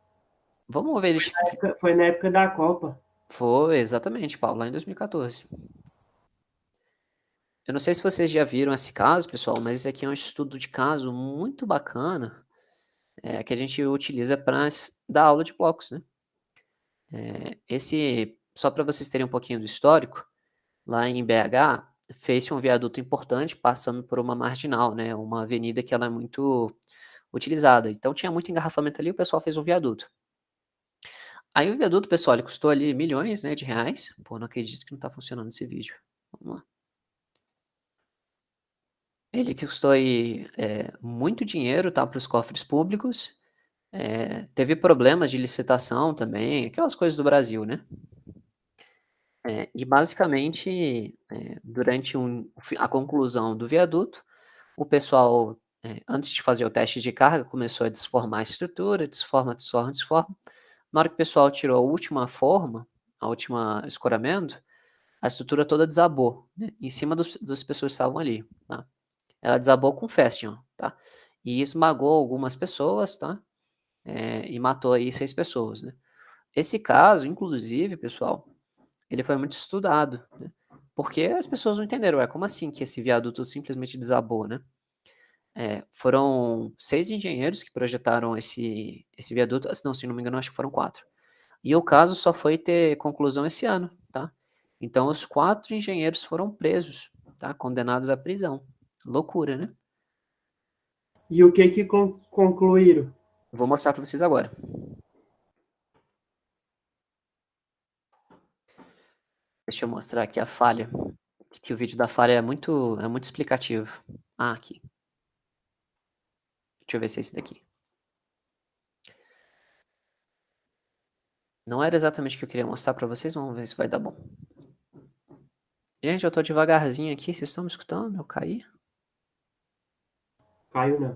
Vamos ver eles. Foi na época da Copa. Foi, exatamente, Paulo, lá em 2014. Eu não sei se vocês já viram esse caso, pessoal, mas esse aqui é um estudo de caso muito bacana, que a gente utiliza para dar aula de blocos, né? Só para vocês terem um pouquinho do histórico, lá em BH, fez-se um viaduto importante passando por uma marginal, né? Uma avenida que ela é muito utilizada. Então tinha muito engarrafamento ali, o pessoal fez um viaduto. Aí o viaduto, pessoal, ele custou ali milhões, né, de reais. Pô, não acredito que não tá funcionando esse vídeo. Vamos lá. Ele custou aí muito dinheiro, tá, para os cofres públicos. Teve problemas de licitação também, aquelas coisas do Brasil, né? E basicamente, durante a conclusão do viaduto, o pessoal, antes de fazer o teste de carga, começou a desformar a estrutura, desforma, desforma, desforma. Na hora que o pessoal tirou a última forma, a última escoramento, a estrutura toda desabou, né, em cima das pessoas que estavam ali, tá? Ela desabou com fashion, tá? E esmagou algumas pessoas, tá? E matou aí 6 pessoas, né? Esse caso, inclusive, pessoal, ele foi muito estudado, né? Porque as pessoas não entenderam, como assim que esse viaduto simplesmente desabou, né? Foram 6 engenheiros que projetaram esse viaduto, não, se não me engano, acho que foram 4. E o caso só foi ter conclusão esse ano, tá? Então os 4 engenheiros foram presos, tá? Condenados à prisão. Loucura, né? E o que concluíram? Vou mostrar para vocês agora. Deixa eu mostrar aqui a falha, que o vídeo da falha é muito explicativo. Aqui. Deixa eu ver se é esse daqui. Não era exatamente o que eu queria mostrar para vocês, vamos ver se vai dar bom. Gente, eu tô devagarzinho aqui, vocês estão me escutando? Eu caí? Caiu não.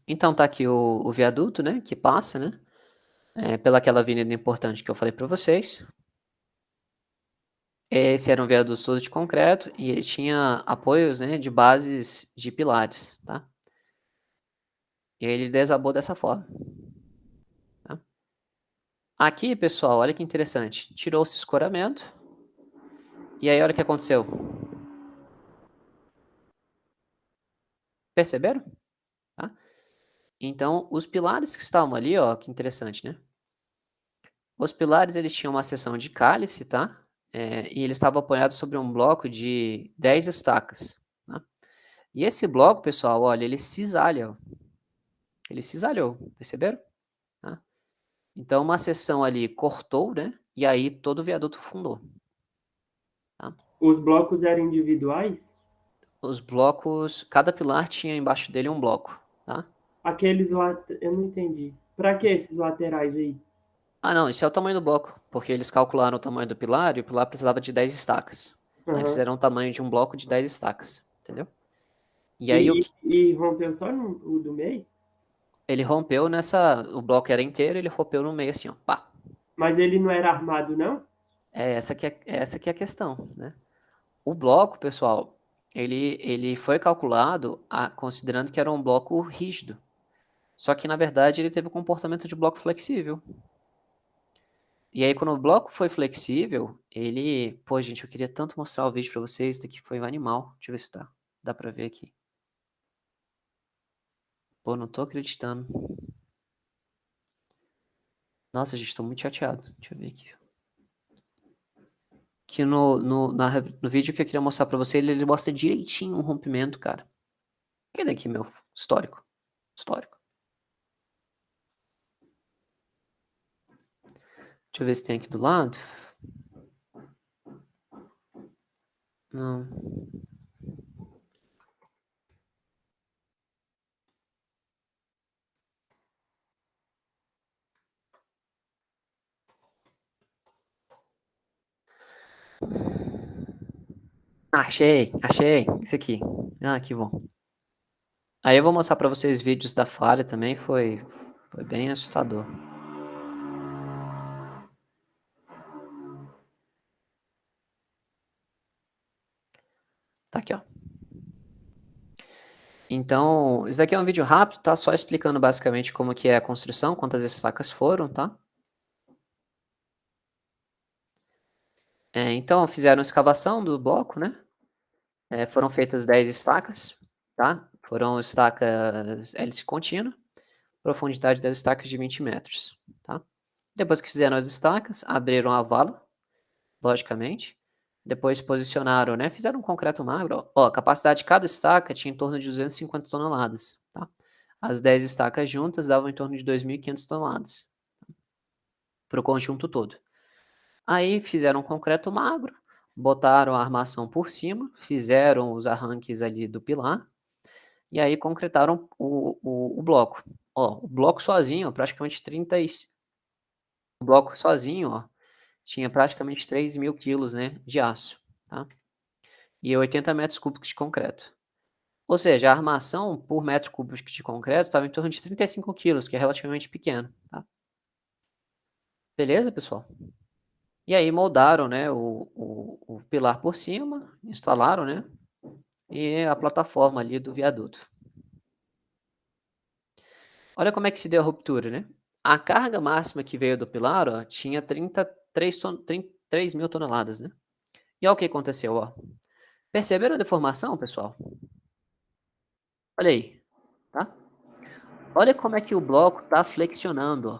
Então tá aqui o viaduto, né, que passa, né, pelaquela avenida importante que eu falei para vocês. Esse era um viaduto todo de concreto e ele tinha apoios, né, de bases de pilares, tá? E aí ele desabou dessa forma, tá? Aqui, pessoal, olha que interessante. Tirou-se escoramento. E aí, olha o que aconteceu. Perceberam? Tá? Então, os pilares que estavam ali, ó, que interessante, né? Os pilares, eles tinham uma seção de cálice, tá? E eles estavam apoiados sobre um bloco de 10 estacas, tá? E esse bloco, pessoal, olha, ele cisalha, ó. Ele cisalhou, perceberam? Tá? Então, uma seção ali cortou, né? E aí todo o viaduto fundou. tá? Os blocos eram individuais? Os blocos, cada pilar tinha embaixo dele um bloco, tá? Aqueles lá, eu não entendi. Pra que esses laterais aí? Ah, não, isso é o tamanho do bloco, porque eles calcularam o tamanho do pilar e o pilar precisava de 10 estacas. Aí eles Aham. fizeram o tamanho de um bloco de 10 estacas, entendeu? E aí E rompeu só no, o do meio? ele rompeu nessa, o bloco era inteiro, ele rompeu no meio assim, ó, pá. Mas ele não era armado, não? Essa que é a questão, né? O bloco, pessoal, ele foi calculado considerando que era um bloco rígido. Só que, na verdade, ele teve o comportamento de bloco flexível. E aí, quando o bloco foi flexível, ele... Pô, gente, eu queria tanto mostrar o vídeo pra vocês. Isso daqui foi um animal. Deixa eu ver se dá. Dá pra ver aqui. Pô, não tô acreditando. Nossa, gente, tô muito chateado. Deixa eu ver aqui. Que no vídeo que eu queria mostrar pra você, ele mostra direitinho o rompimento, cara. Cadê aqui meu histórico? Histórico. Deixa eu ver se tem aqui do lado. Não. Achei, achei. Isso aqui. Ah, que bom. Aí eu vou mostrar pra vocês vídeos da falha também. Foi bem assustador. Tá aqui, ó. Então, isso daqui é um vídeo rápido, tá? Só explicando basicamente como que é a construção, quantas estacas foram, tá? Então, fizeram a escavação do bloco, né? Foram feitas 10 estacas, tá? Foram estacas hélice contínua, profundidade das estacas de 20 metros, tá? Depois que fizeram as estacas, abriram a vala, logicamente. Depois posicionaram, né? Fizeram um concreto magro. Ó, a capacidade de cada estaca tinha em torno de 250 toneladas, tá? As 10 estacas juntas davam em torno de 2.500 toneladas para o conjunto todo. Aí fizeram um concreto magro, botaram a armação por cima, fizeram os arranques ali do pilar, e aí concretaram o bloco. Ó, o bloco sozinho, ó, praticamente 30 e... O bloco sozinho, ó, tinha praticamente 3.000 quilos, né, de aço, tá? E 80 metros cúbicos de concreto. Ou seja, a armação por metro cúbico de concreto estava em torno de 35 quilos, que é relativamente pequeno, tá? Beleza, pessoal? E aí moldaram, né, o pilar por cima, instalaram, né, e a plataforma ali do viaduto. Olha como é que se deu a ruptura, né? A carga máxima que veio do pilar, ó, tinha 33 mil toneladas, né? E olha o que aconteceu, ó. Perceberam a deformação, pessoal? Olha aí, tá? Olha como é que o bloco está flexionando, ó,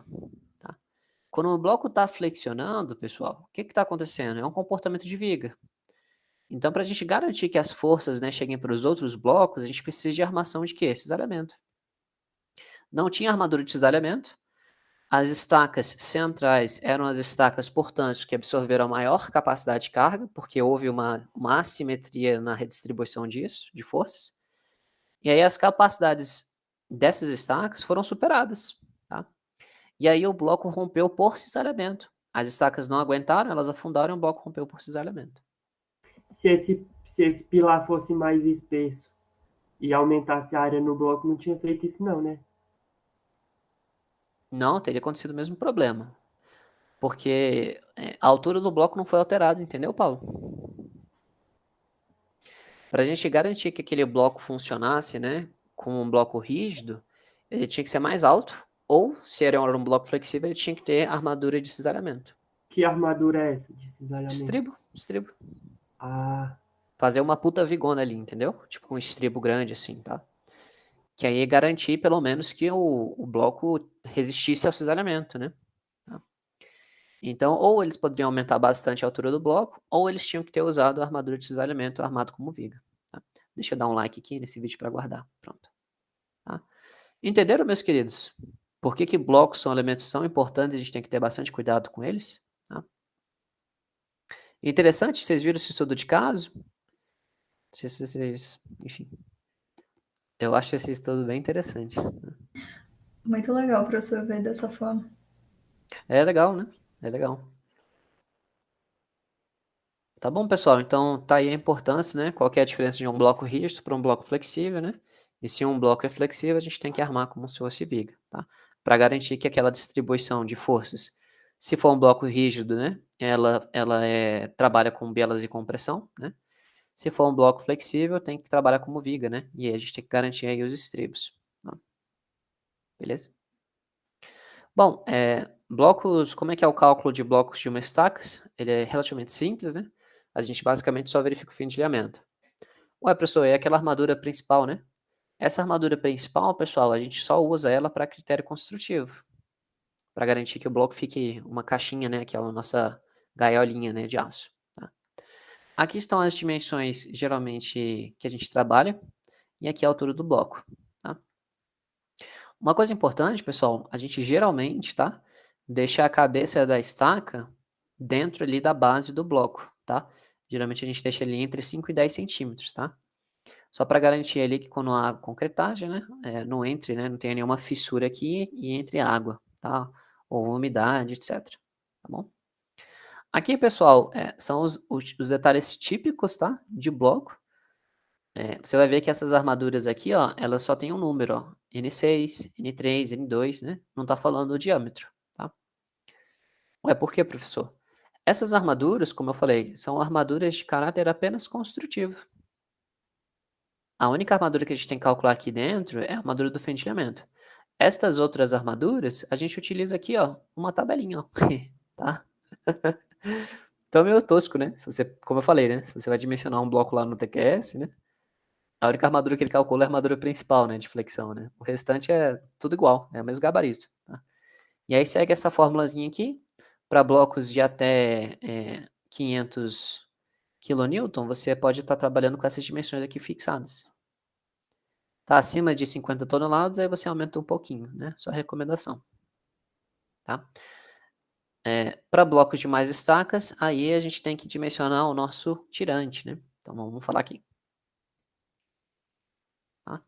tá? Quando o bloco está flexionando, pessoal, o que está acontecendo? É um comportamento de viga. Então, para a gente garantir que as forças, né, cheguem para os outros blocos, a gente precisa de armação de quê? Cisalhamento. Não tinha armadura de cisalhamento. As estacas centrais eram as estacas portantes que absorveram a maior capacidade de carga, porque houve uma assimetria na redistribuição disso, de forças. E aí as capacidades dessas estacas foram superadas, tá? E aí o bloco rompeu por cisalhamento. As estacas não aguentaram, elas afundaram e o bloco rompeu por cisalhamento. Se esse pilar fosse mais espesso e aumentasse a área no bloco, não tinha feito isso não, né? Não, teria acontecido o mesmo problema. Porque a altura do bloco não foi alterada, entendeu, Paulo? Para a gente garantir que aquele bloco funcionasse, né, com um bloco rígido, ele tinha que ser mais alto, ou, se era um bloco flexível, ele tinha que ter armadura de cisalhamento. Que armadura é essa de cisalhamento? Estribo, estribo. Ah, Fazer uma puta vigona ali, entendeu? Tipo um estribo grande assim, tá? Que aí garantir pelo menos que o bloco resistisse ao cisalhamento, né? Tá? Então, ou eles poderiam aumentar bastante a altura do bloco, ou eles tinham que ter usado a armadura de cisalhamento armado como viga. Tá? Deixa eu dar um like aqui nesse vídeo para guardar. Pronto. Tá? Entenderam, meus queridos? Por que blocos são elementos tão importantes e a gente tem que ter bastante cuidado com eles? Tá? Interessante, vocês viram esse estudo de caso? Não sei se vocês, enfim, eu acho esse estudo bem interessante. Muito legal, professor, ver dessa forma. É legal, né? É legal. Tá bom, pessoal? Então, tá aí a importância, né? Qual que é a diferença de um bloco rígido para um bloco flexível, né? E se um bloco é flexível, a gente tem que armar como se fosse biga, tá? Para garantir que aquela distribuição de forças, se for um bloco rígido, né? Ela trabalha com bielas e compressão, né? Se for um bloco flexível, tem que trabalhar como viga, né? E aí a gente tem que garantir aí os estribos, tá? Beleza? Bom, blocos, como é que é o cálculo de blocos de uma estacas? Ele é relativamente simples, né? A gente basicamente só verifica o findilhamento. Ué, professor, é aquela armadura principal, né? Essa armadura principal, pessoal, a gente só usa ela para critério construtivo, para garantir que o bloco fique uma caixinha, né? Aquela nossa gaiolinha, né, de aço. Tá? Aqui estão as dimensões, geralmente, que a gente trabalha, e aqui a altura do bloco, tá? Uma coisa importante, pessoal, a gente geralmente, tá? Deixa a cabeça da estaca dentro ali da base do bloco, tá? Geralmente a gente deixa ali entre 5 e 10 centímetros, tá? Só para garantir ali que quando a concretagem, né, não entre, né, não tenha nenhuma fissura aqui e entre água, tá? Ou umidade, etc. Tá bom? Aqui, pessoal, são os detalhes típicos, tá? De bloco. Você vai ver que essas armaduras aqui, ó, elas só têm um número, ó, N6, N3, N2, né? Não tá falando o diâmetro, tá? Ué, por quê, professor? Essas armaduras, como eu falei, são armaduras de caráter apenas construtivo. A única armadura que a gente tem que calcular aqui dentro é a armadura do fendilhamento. Estas outras armaduras, a gente utiliza aqui, ó, uma tabelinha, ó, tá? Então é meio tosco, né? Se você, como eu falei, né? Se você vai dimensionar um bloco lá no TQS, né? A única armadura que ele calcula é a armadura principal, né? De flexão, né? O restante é tudo igual, é o mesmo gabarito, tá? E aí segue essa formulazinha aqui. Para blocos de até 500 kN, você pode estar trabalhando com essas dimensões aqui fixadas. Tá acima de 50 toneladas, aí você aumenta um pouquinho, né? Só recomendação. Tá? Para blocos de mais estacas, aí a gente tem que dimensionar o nosso tirante, né? Então vamos falar aqui. Tá?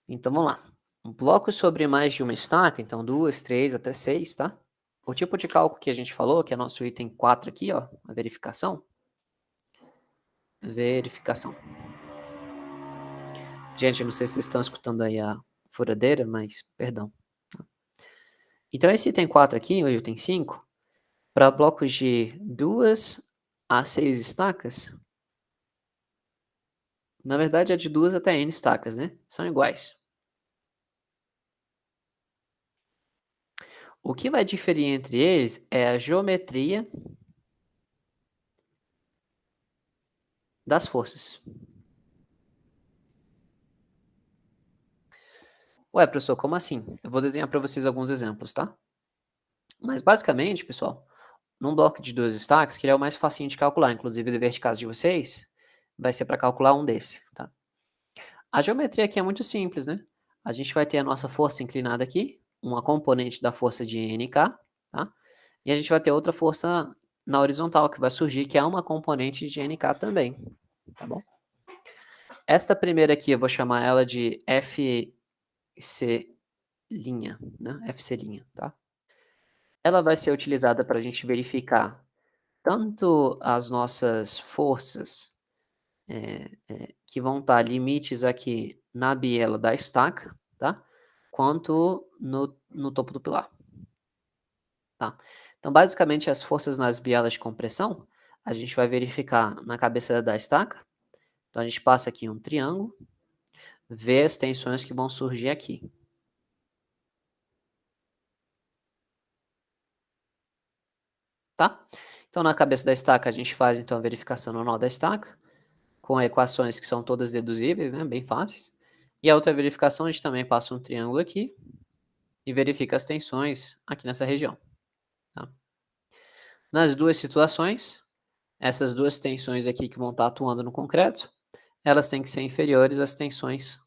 Então vamos lá. Um bloco sobre mais de uma estaca, então 2, 3 até 6, tá? O tipo de cálculo que a gente falou, que é nosso item 4 aqui, ó, a verificação. Verificação. Gente, eu não sei se vocês estão escutando aí a furadeira, mas perdão. Tá? Então esse item 4 aqui, o item 5, para blocos de 2 a 6 estacas, na verdade é de 2 até n estacas, né? São iguais. O que vai diferir entre eles é a geometria das forças. Ué, professor, como assim? Eu vou desenhar para vocês alguns exemplos, tá? Mas basicamente, pessoal, num bloco de 2 estacas, que ele é o mais facinho de calcular, inclusive o dever de casa de vocês, vai ser para calcular um desse, tá? A geometria aqui é muito simples, né? A gente vai ter a nossa força inclinada aqui, uma componente da força de NK, tá? E a gente vai ter outra força na horizontal que vai surgir, que é uma componente de NK também, tá bom? Esta primeira aqui eu vou chamar ela de FC', né? FC', tá? Ela vai ser utilizada para a gente verificar tanto as nossas forças que vão estar limites aqui na biela da estaca, tá? Quanto no topo do pilar, tá? Então, basicamente, as forças nas bielas de compressão, a gente vai verificar na cabeça da estaca. Então, a gente passa aqui um triângulo, vê as tensões que vão surgir aqui. Tá? Então, na cabeça da estaca, a gente faz então a verificação no nó da estaca, com equações que são todas deduzíveis, né? Bem fáceis. E a outra verificação, a gente também passa um triângulo aqui e verifica as tensões aqui nessa região. Tá? Nas duas situações, essas duas tensões aqui que vão estar atuando no concreto, elas têm que ser inferiores às tensões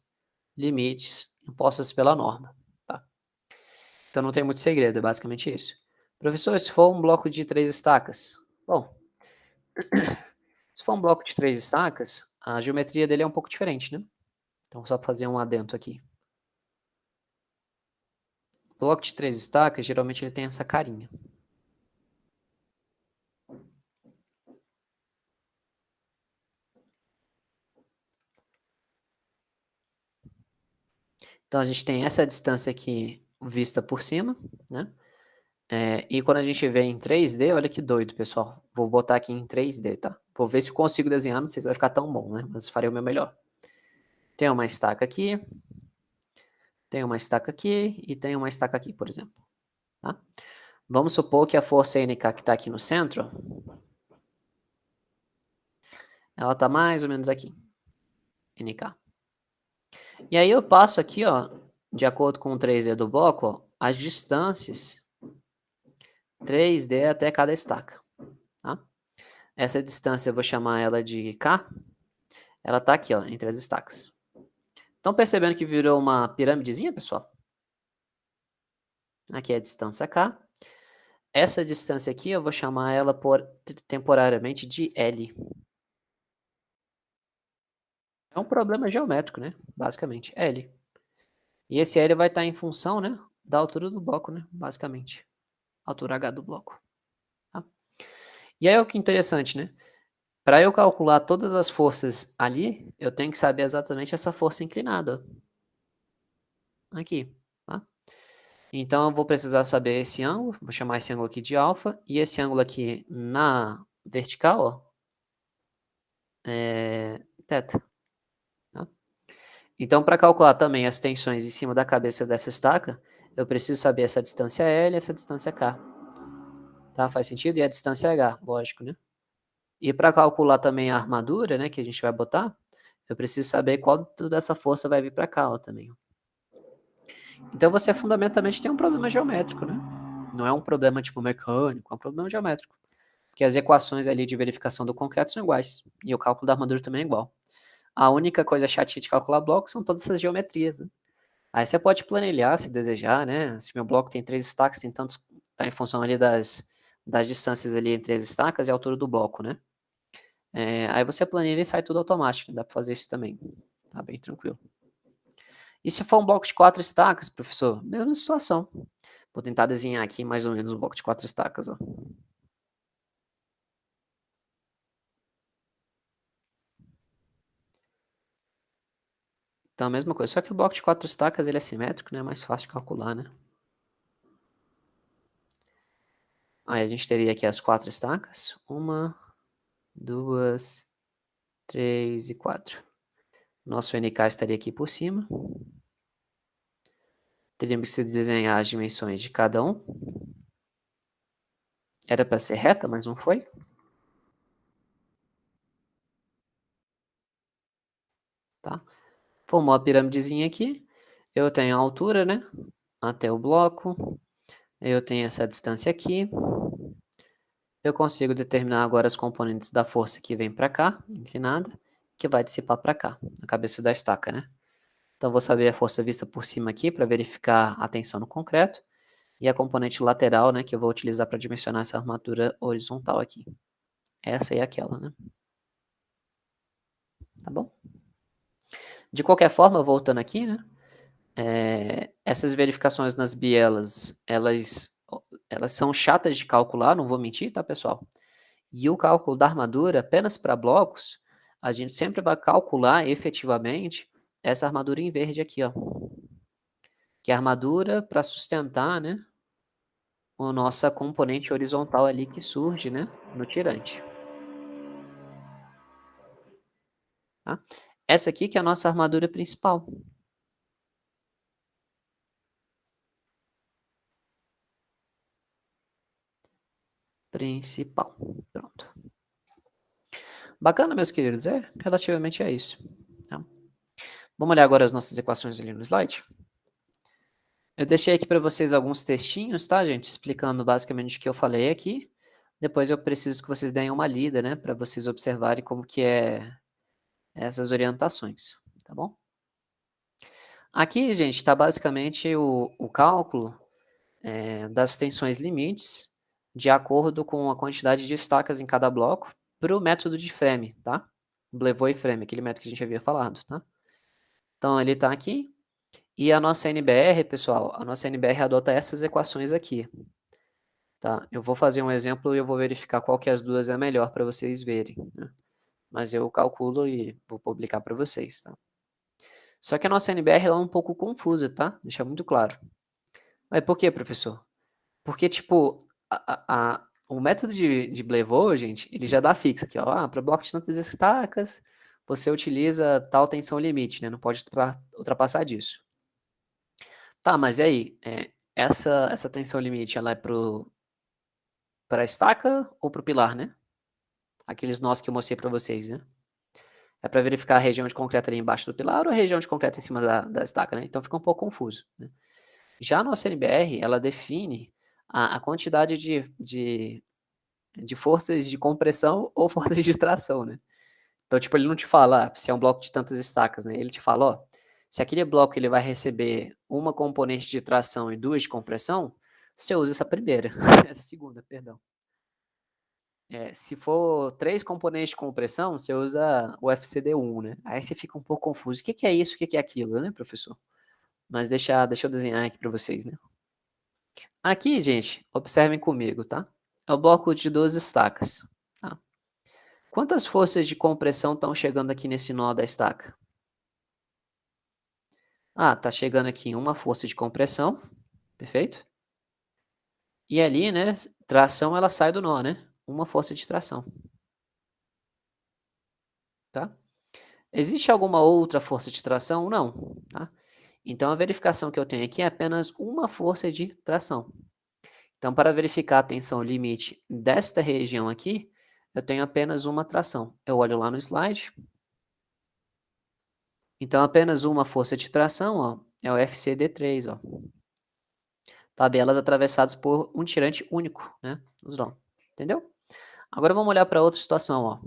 limites impostas pela norma. Tá? Então não tem muito segredo, é basicamente isso. Professor, se for um bloco de 3 estacas, bom, Se for um bloco de 3 estacas, a geometria dele é um pouco diferente, né? Então, só para fazer um adendo aqui. O bloco de 3 estacas, geralmente ele tem essa carinha. Então, a gente tem essa distância aqui vista por cima, né? E quando a gente vê em 3D, olha que doido, pessoal. Vou botar aqui em 3D, tá? Vou ver se eu consigo desenhar, não sei se vai ficar tão bom, né? Mas farei o meu melhor. Tem uma estaca aqui, tem uma estaca aqui e tem uma estaca aqui, por exemplo. Tá? Vamos supor que a força NK que está aqui no centro, ela está mais ou menos aqui, NK. E aí eu passo aqui, ó, de acordo com o 3D do bloco, ó, as distâncias 3D até cada estaca. Tá? Essa distância eu vou chamar ela de K. Ela está aqui, ó, entre as estacas. Estão percebendo que virou uma pirâmidezinha, pessoal? Aqui é a distância K. Essa distância aqui eu vou chamar ela temporariamente de L. É um problema geométrico, né? Basicamente, L. E esse L vai estar em função, né, da altura do bloco, né? Basicamente. Altura H do bloco. Tá? E aí o que é interessante, né? Para eu calcular todas as forças ali, eu tenho que saber exatamente essa força inclinada. Aqui, tá? Então eu vou precisar saber esse ângulo, vou chamar esse ângulo aqui de alfa, e esse ângulo aqui na vertical, ó, é θ. Tá? Então, para calcular também as tensões em cima da cabeça dessa estaca, eu preciso saber essa distância L e essa distância K. Tá? Faz sentido? E a distância H, lógico, né? E para calcular também a armadura, né, que a gente vai botar, eu preciso saber quanto dessa força vai vir para cá, ó, também. Então você fundamentalmente tem um problema geométrico, né? Não é um problema tipo mecânico, é um problema geométrico. Porque as equações ali de verificação do concreto são iguais. E o cálculo da armadura também é igual. A única coisa chatinha de calcular blocos são todas essas geometrias, né? Aí você pode planilhar se desejar, né? Se meu bloco tem 3 estacas, tem tantos, tá em função ali das distâncias ali entre as estacas e a altura do bloco, né? Aí você planilha e sai tudo automático, dá para fazer isso também, tá bem tranquilo. E se for um bloco de 4 estacas, professor? Mesma situação. Vou tentar desenhar aqui mais ou menos um bloco de 4 estacas, ó. Então a mesma coisa, só que o bloco de 4 estacas ele é simétrico, né? É mais fácil de calcular, né? Aí a gente teria aqui as 4 estacas. 1, 2, 3 e 4. Nosso NK estaria aqui por cima. Teríamos que desenhar as dimensões de cada um. Era para ser reta, mas não foi. Tá? Formou a pirâmidezinha aqui. Eu tenho a altura, né? Até o bloco. Eu tenho essa distância aqui. Eu consigo determinar agora as componentes da força que vem para cá, inclinada, que vai dissipar para cá, na cabeça da estaca, né? Então, vou saber a força vista por cima aqui para verificar a tensão no concreto. E a componente lateral, né, que eu vou utilizar para dimensionar essa armadura horizontal aqui. Essa e aquela, né? Tá bom? De qualquer forma, voltando aqui, né? Essas verificações nas bielas, elas são chatas de calcular, não vou mentir, tá, pessoal? E o cálculo da armadura, apenas para blocos, a gente sempre vai calcular efetivamente essa armadura em verde aqui, ó. Que é a armadura para sustentar, né? A nossa componente horizontal ali que surge, né? No tirante. Tá? Essa aqui que é a nossa armadura principal. Pronto. Bacana, meus queridos, relativamente é isso. Tá? Vamos olhar agora as nossas equações ali no slide. Eu deixei aqui para vocês alguns textinhos, tá, gente? Explicando basicamente o que eu falei aqui. Depois eu preciso que vocês deem uma lida, né? Para vocês observarem como que é essas orientações, tá bom? Aqui, gente, está basicamente o cálculo das tensões limites de acordo com a quantidade de estacas em cada bloco, para o método de frame, tá? Blevoy frame, aquele método que a gente havia falado, tá? Então, ele está aqui. E a nossa NBR, pessoal, a nossa NBR adota essas equações aqui. Tá? Eu vou fazer um exemplo e eu vou verificar qual que as duas é melhor para vocês verem, né? Mas eu calculo e vou publicar para vocês, tá? Só que a nossa NBR ela é um pouco confusa, tá? Deixar muito claro. Mas por quê, professor? Porque, tipo, o método de Blevoy, gente, ele já dá fixa aqui, ó. Para bloco de tantas estacas, você utiliza tal tensão limite, né? Não pode ultrapassar disso. Tá, mas e aí? Essa tensão limite, ela é para a estaca ou para o pilar, né? Aqueles nós que eu mostrei para vocês, né? É para verificar a região de concreto ali embaixo do pilar ou a região de concreto em cima da estaca, né? Então fica um pouco confuso, né? Já a nossa NBR, ela define a quantidade de forças de compressão ou forças de tração, né? Então, tipo, ele não te fala se é um bloco de tantas estacas, né? Ele te fala, ó, se aquele bloco ele vai receber uma componente de tração e duas de compressão, você usa essa primeira, essa segunda, perdão. Se for 3 componentes de compressão, você usa o FCD1, né? Aí você fica um pouco confuso. O que é isso? O que é aquilo, né, professor? Mas deixa eu desenhar aqui para vocês, né? Aqui, gente, observem comigo, tá? É o bloco de 12 estacas, tá? Quantas forças de compressão estão chegando aqui nesse nó da estaca? Tá chegando aqui uma força de compressão, perfeito? E ali, né, tração ela sai do nó, né? Uma força de tração, tá? Existe alguma outra força de tração? Não, tá? Então, a verificação que eu tenho aqui é apenas uma força de tração. Então, para verificar a tensão limite desta região aqui, eu tenho apenas uma tração. Eu olho lá no slide. Então, apenas uma força de tração, ó, é o FCD3, ó. Tabelas atravessadas por um tirante único, né? Entendeu? Agora vamos olhar para outra situação, ó.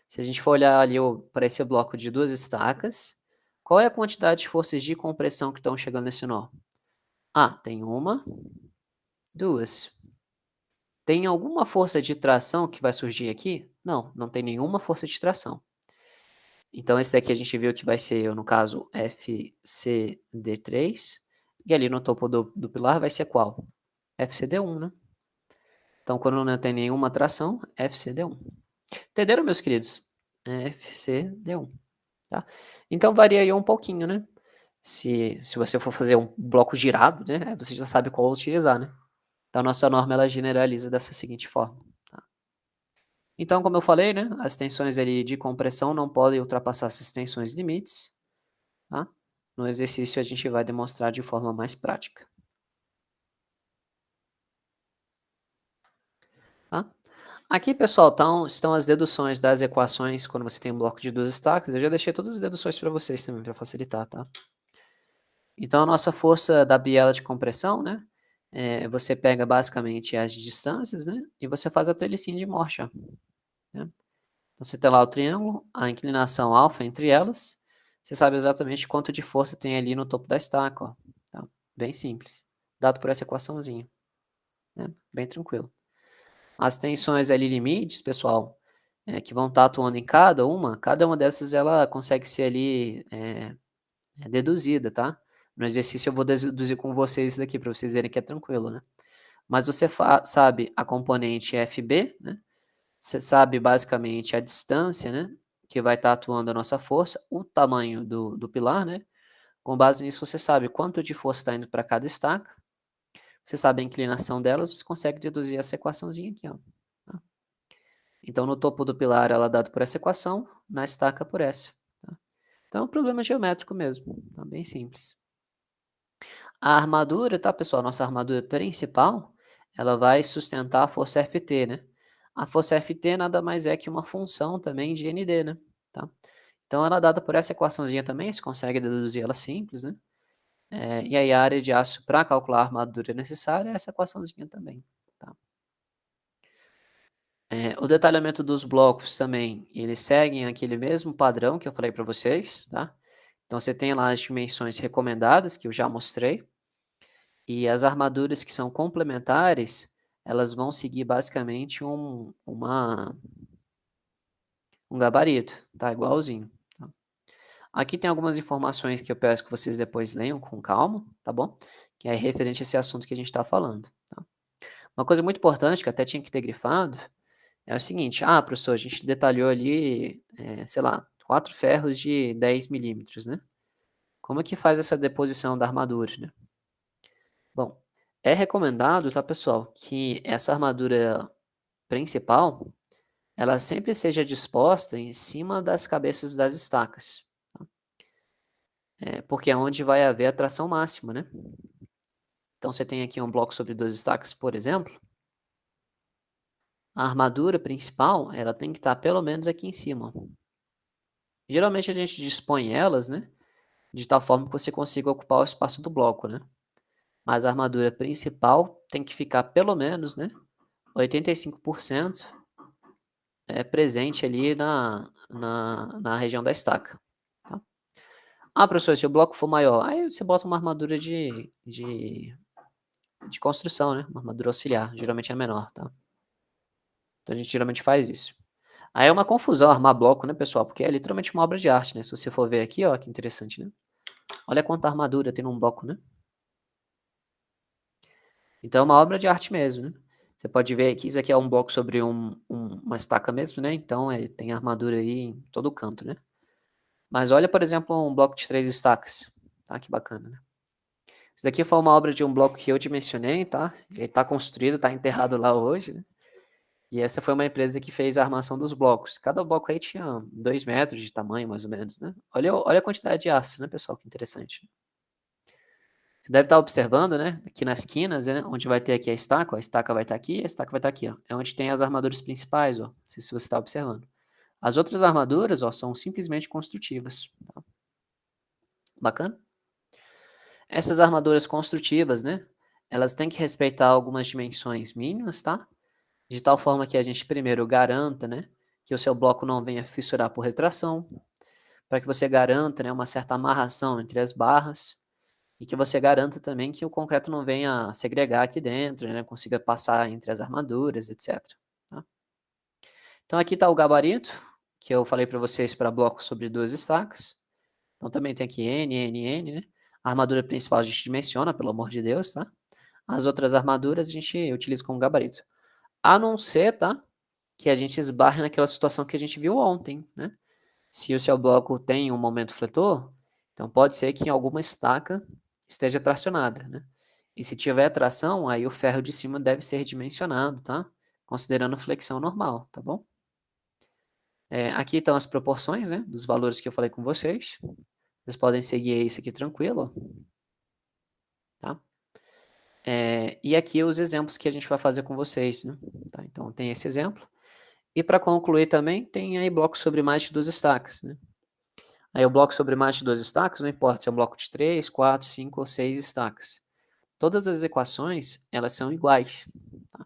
Se a gente for olhar ali para esse bloco de 2 estacas, qual é a quantidade de forças de compressão que estão chegando nesse nó? Tem uma, duas. Tem alguma força de tração que vai surgir aqui? Não, não tem nenhuma força de tração. Então, esse daqui a gente viu que vai ser, no caso, FCD3. E ali no topo do pilar vai ser qual? FCD1, né? Então, quando não tem nenhuma tração, FCD1. Entenderam, meus queridos? FCD1, tá? Então, varia aí um pouquinho, né? Se você for fazer um bloco girado, né? Você já sabe qual utilizar, né? Então, a nossa norma, ela generaliza dessa seguinte forma, tá? Então, como eu falei, né? As tensões ali de compressão não podem ultrapassar essas tensões limites, tá? No exercício, a gente vai demonstrar de forma mais prática. Tá? Aqui, pessoal, estão as deduções das equações quando você tem um bloco de 2 estacas. Eu já deixei todas as deduções para vocês também, para facilitar, tá? Então, a nossa força da biela de compressão, né? Você pega basicamente as distâncias, né? E você faz a trelicinha de morte, ó, né? Então, você tem lá o triângulo, a inclinação alfa entre elas. Você sabe exatamente quanto de força tem ali no topo da estaca, ó. Tá? Bem simples. Dado por essa equaçãozinha, né? Bem tranquilo. As tensões ali limites, pessoal, que vão estar atuando em cada uma dessas ela consegue ser ali deduzida, tá? No exercício eu vou deduzir com vocês isso daqui para vocês verem que é tranquilo, né? Mas você sabe a componente FB, né? Você sabe basicamente a distância, né? Que vai estar atuando a nossa força, o tamanho do pilar, né? Com base nisso você sabe quanto de força está indo para cada estaca. Você sabe a inclinação delas, você consegue deduzir essa equaçãozinha aqui, ó. Tá? Então, no topo do pilar ela é dada por essa equação, na estaca por essa. Tá? Então, é um problema geométrico mesmo, tá? Bem simples. A armadura, tá, pessoal? Nossa armadura principal, ela vai sustentar a força FT, né? A força FT nada mais é que uma função também de ND, né? Tá? Então, ela é dada por essa equaçãozinha também, você consegue deduzir ela simples, né? E aí a área de aço para calcular a armadura necessária é essa equaçãozinha também, tá? O detalhamento dos blocos também, eles seguem aquele mesmo padrão que eu falei para vocês, tá? Então, você tem lá as dimensões recomendadas, que eu já mostrei, e as armaduras que são complementares, elas vão seguir basicamente um gabarito, tá? Igualzinho. Tá? Aqui tem algumas informações que eu peço que vocês depois leiam com calma, tá bom? Que é referente a esse assunto que a gente está falando, tá? Uma coisa muito importante, que até tinha que ter grifado, é o seguinte: ah, professor, a gente detalhou ali, sei lá, 4 ferros de 10 milímetros, né? Como é que faz essa deposição da armadura, né? Bom, é recomendado, tá, pessoal, que essa armadura principal, ela sempre seja disposta em cima das cabeças das estacas, tá? Porque é onde vai haver a tração máxima, né? Então, você tem aqui um bloco sobre 2 estacas, por exemplo, a armadura principal, ela tem que estar pelo menos aqui em cima. Geralmente a gente dispõe elas, né, de tal forma que você consiga ocupar o espaço do bloco, né? Mas a armadura principal tem que ficar pelo menos, né, 85% presente ali na região da estaca, tá? Ah, professor, se o bloco for maior, aí você bota uma armadura de construção, né? Uma armadura auxiliar, geralmente é menor, tá? Então a gente geralmente faz isso. Aí é uma confusão armar bloco, né, pessoal? Porque é literalmente uma obra de arte, né? Se você for ver aqui, ó, que interessante, né? Olha quanta armadura tem num bloco, né? Então é uma obra de arte mesmo, né? Você pode ver que isso aqui é um bloco sobre uma estaca mesmo, né? Então tem armadura aí em todo canto, né? Mas olha, por exemplo, um bloco de 3 estacas. Tá? Que bacana, né? Isso daqui foi uma obra de um bloco que eu dimensionei, tá? Ele tá construído, tá enterrado lá hoje, né? E essa foi uma empresa que fez a armação dos blocos. Cada bloco aí tinha 2 metros de tamanho, mais ou menos, né? Olha a quantidade de aço, né, pessoal? Que interessante. Você deve estar observando, né? Aqui nas quinas, né? Onde vai ter aqui a estaca, ó, a estaca vai estar aqui, a estaca vai estar aqui, ó. É onde tem as armaduras principais, ó. Não sei se você está observando. As outras armaduras, ó, são simplesmente construtivas. Tá? Bacana? Essas armaduras construtivas, né? Elas têm que respeitar algumas dimensões mínimas, tá? De tal forma que a gente primeiro garanta, né? Que o seu bloco não venha fissurar por retração, para que você garanta, né, uma certa amarração entre as barras e que você garanta também que o concreto não venha segregar aqui dentro, né? Consiga passar entre as armaduras, etc. Tá? Então aqui está o gabarito que eu falei para vocês para blocos sobre 2 estacas. Então também tem aqui N, N, N, né? A armadura principal a gente dimensiona, pelo amor de Deus, tá? As outras armaduras a gente utiliza como gabarito. A não ser, tá? Que a gente esbarre naquela situação que a gente viu ontem, né? Se o seu bloco tem um momento fletor, então pode ser que em alguma estaca esteja tracionada, né? E se tiver tração, aí o ferro de cima deve ser dimensionado, tá? Considerando flexão normal, tá bom? Aqui estão as proporções, né? Dos valores que eu falei com vocês. Vocês podem seguir isso aqui tranquilo, tá? E aqui os exemplos que a gente vai fazer com vocês, né? Tá? Então tem esse exemplo. E para concluir também, tem aí blocos sobre mais de 2 estacas, né? Aí o bloco sobre mais de 2 estacas, não importa se é um bloco de 3, 4, 5 ou 6 estacas. Todas as equações, elas são iguais. Tá?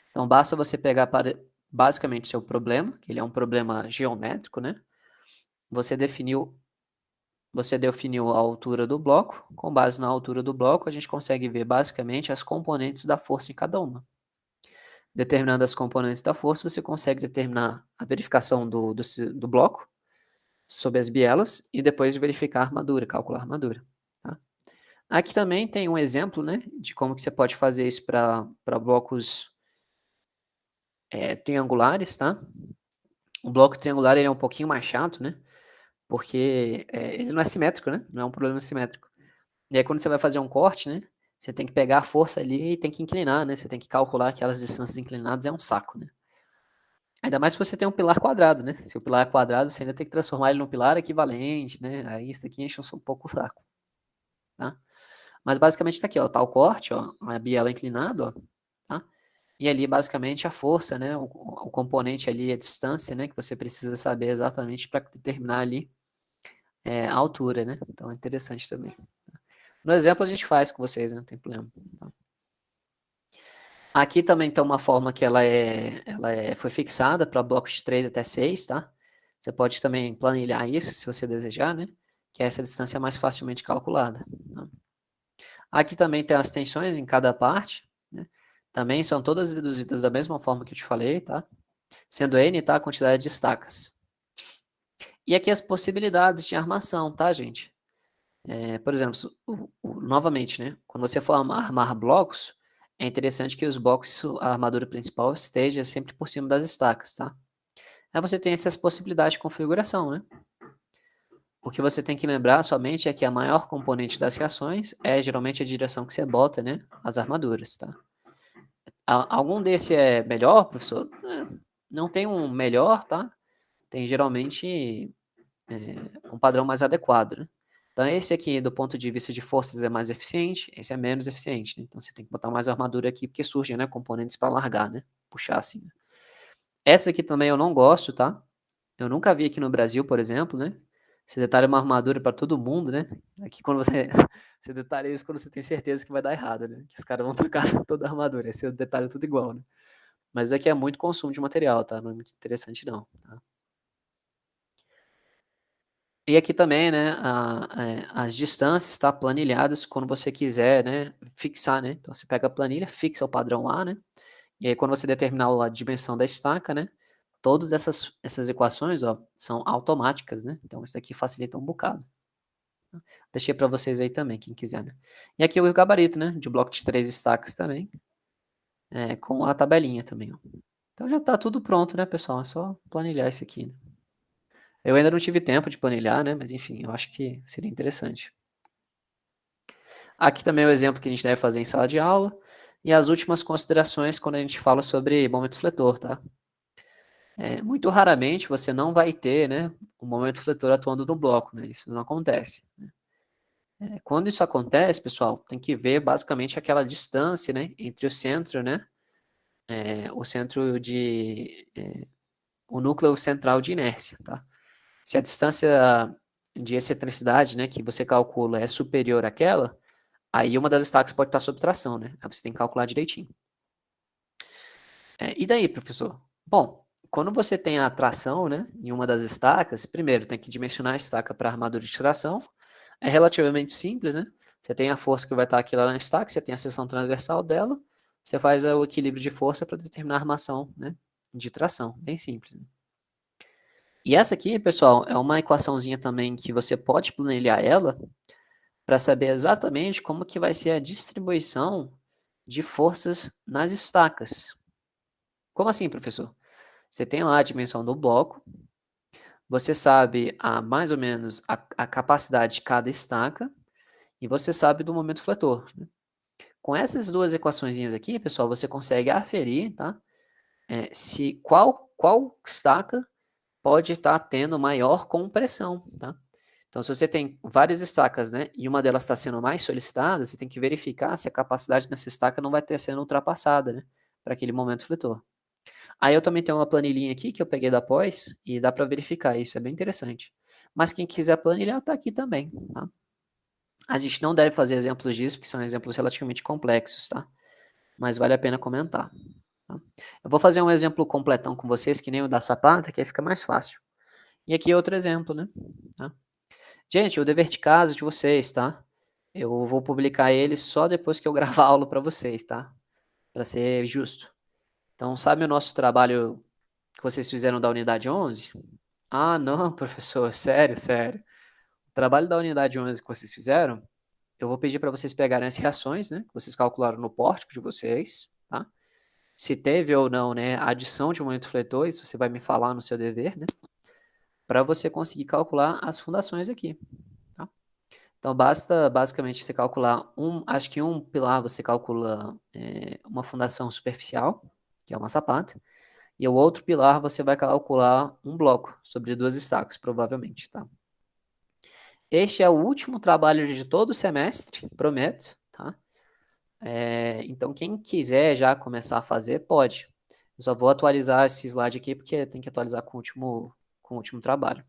Então basta você pegar para basicamente seu problema, que ele é um problema geométrico, né? Você definiu a altura do bloco. Com base na altura do bloco, a gente consegue ver basicamente as componentes da força em cada uma. Determinando as componentes da força, você consegue determinar a verificação do bloco sobre as bielas e depois verificar a armadura, calcular a armadura. Tá? Aqui também tem um exemplo, né, de como que você pode fazer isso para blocos triangulares, tá? O bloco triangular ele é um pouquinho mais chato, né? Porque ele não é simétrico, né? Não é um problema simétrico. E aí quando você vai fazer um corte, né? Você tem que pegar a força ali e tem que inclinar, né? Você tem que calcular aquelas distâncias inclinadas, é um saco, né? Ainda mais se você tem um pilar quadrado, né? Se o pilar é quadrado, você ainda tem que transformar ele num pilar equivalente, né? Aí isso aqui enche um pouco o saco, tá? Mas basicamente tá aqui, ó, tá o corte, ó, a biela inclinada, ó, tá? E ali basicamente a força, né? O componente ali, a distância, né? Que você precisa saber exatamente para determinar ali a altura, né? Então é interessante também. No exemplo a gente faz com vocês, né? Não tem problema. Tá? Aqui também tem uma forma que foi fixada para blocos de 3 até 6, tá? Você pode também planilhar isso, se você desejar, né? Que essa distância é mais facilmente calculada. Tá? Aqui também tem as tensões em cada parte, né? Também são todas reduzidas da mesma forma que eu te falei, tá? Sendo N, tá? A quantidade de estacas. E aqui as possibilidades de armação, tá, gente? Por exemplo, novamente, né? Quando você for armar blocos, é interessante que os blocos, a armadura principal, esteja sempre por cima das estacas, tá? Aí você tem essas possibilidades de configuração, né? O que você tem que lembrar somente é que a maior componente das reações é geralmente a direção que você bota, né? As armaduras, tá? Algum desse é melhor, professor? Não tem um melhor, tá? Tem geralmente um padrão mais adequado, né? Então, esse aqui, do ponto de vista de forças, é mais eficiente, esse é menos eficiente, né? Então, você tem que botar mais armadura aqui, porque surgem, né, componentes para largar, né? Puxar assim, né? Essa aqui também eu não gosto, tá? Eu nunca vi aqui no Brasil, por exemplo, né? Você detalha uma armadura para todo mundo, né? Aqui quando você, você detalha isso quando você tem certeza que vai dar errado, né? Que os caras vão trocar toda a armadura, aí você detalha tudo igual, né? Mas aqui é muito consumo de material, tá? Não é muito interessante não, tá? E aqui também, né, as distâncias, tá, planilhadas quando você quiser, né, fixar, né? Então você pega a planilha, fixa o padrão lá, né? E aí quando você determinar a dimensão da estaca, né, todas essas equações, ó, são automáticas, né? Então isso aqui facilita um bocado. Deixei para vocês aí também, quem quiser, né? E aqui o gabarito, né, de bloco de 3 estacas também, com a tabelinha também, ó. Então já tá tudo pronto, né, pessoal? É só planilhar isso aqui, né? Eu ainda não tive tempo de planilhar, né? Mas enfim, eu acho que seria interessante. Aqui também é o exemplo que a gente deve fazer em sala de aula. E as últimas considerações quando a gente fala sobre momento fletor, tá? Muito raramente você não vai ter, né, o momento fletor atuando no bloco, né? Isso não acontece, né? Quando isso acontece, pessoal, tem que ver basicamente aquela distância, né, entre o centro, né? O centro de... o núcleo central de inércia, tá? Se a distância de excentricidade, né, que você calcula é superior àquela, aí uma das estacas pode estar sob tração, né? Aí você tem que calcular direitinho. E daí, professor? Bom, quando você tem a tração, né, em uma das estacas, primeiro tem que dimensionar a estaca para a armadura de tração. É relativamente simples, né? Você tem a força que vai estar aqui lá na estaca, você tem a seção transversal dela, você faz o equilíbrio de força para determinar a armação, né, de tração. Bem simples, né? E essa aqui, pessoal, é uma equaçãozinha também que você pode planilhar ela para saber exatamente como que vai ser a distribuição de forças nas estacas. Como assim, professor? Você tem lá a dimensão do bloco, você sabe mais ou menos a capacidade de cada estaca e você sabe do momento fletor, né? Com essas duas equaçõezinhas aqui, pessoal, você consegue aferir, tá? Se qual estaca pode estar tendo maior compressão, tá? Então, se você tem várias estacas, né, e uma delas está sendo mais solicitada, você tem que verificar se a capacidade dessa estaca não vai estar sendo ultrapassada, né, para aquele momento fletor. Aí eu também tenho uma planilhinha aqui que eu peguei da pós e dá para verificar isso, é bem interessante. Mas quem quiser planilhar, está aqui também, tá? A gente não deve fazer exemplos disso, porque são exemplos relativamente complexos, tá? Mas vale a pena comentar. Tá? Eu vou fazer um exemplo completão com vocês, que nem o da sapata, que aí fica mais fácil. E aqui outro exemplo, né? Tá? Gente, o dever de casa de vocês, tá? Eu vou publicar ele só depois que eu gravar a aula para vocês, tá? Para ser justo. Então, sabe o nosso trabalho que vocês fizeram da unidade 11? Ah, não, professor, sério, sério. O trabalho da unidade 11 que vocês fizeram, eu vou pedir para vocês pegarem as reações, né? Que vocês calcularam no pórtico de vocês, tá? Se teve ou não, né, a adição de um momento fletor, isso você vai me falar no seu dever, né? Para você conseguir calcular as fundações aqui, tá? Então, basta basicamente você calcular acho que um pilar você calcula uma fundação superficial, que é uma sapata, e o outro pilar você vai calcular um bloco sobre duas estacas, provavelmente, tá? Este é o último trabalho de todo o semestre, prometo, tá? Então, quem quiser já começar a fazer, pode. Eu só vou atualizar esse slide aqui, porque tem que atualizar com o último trabalho.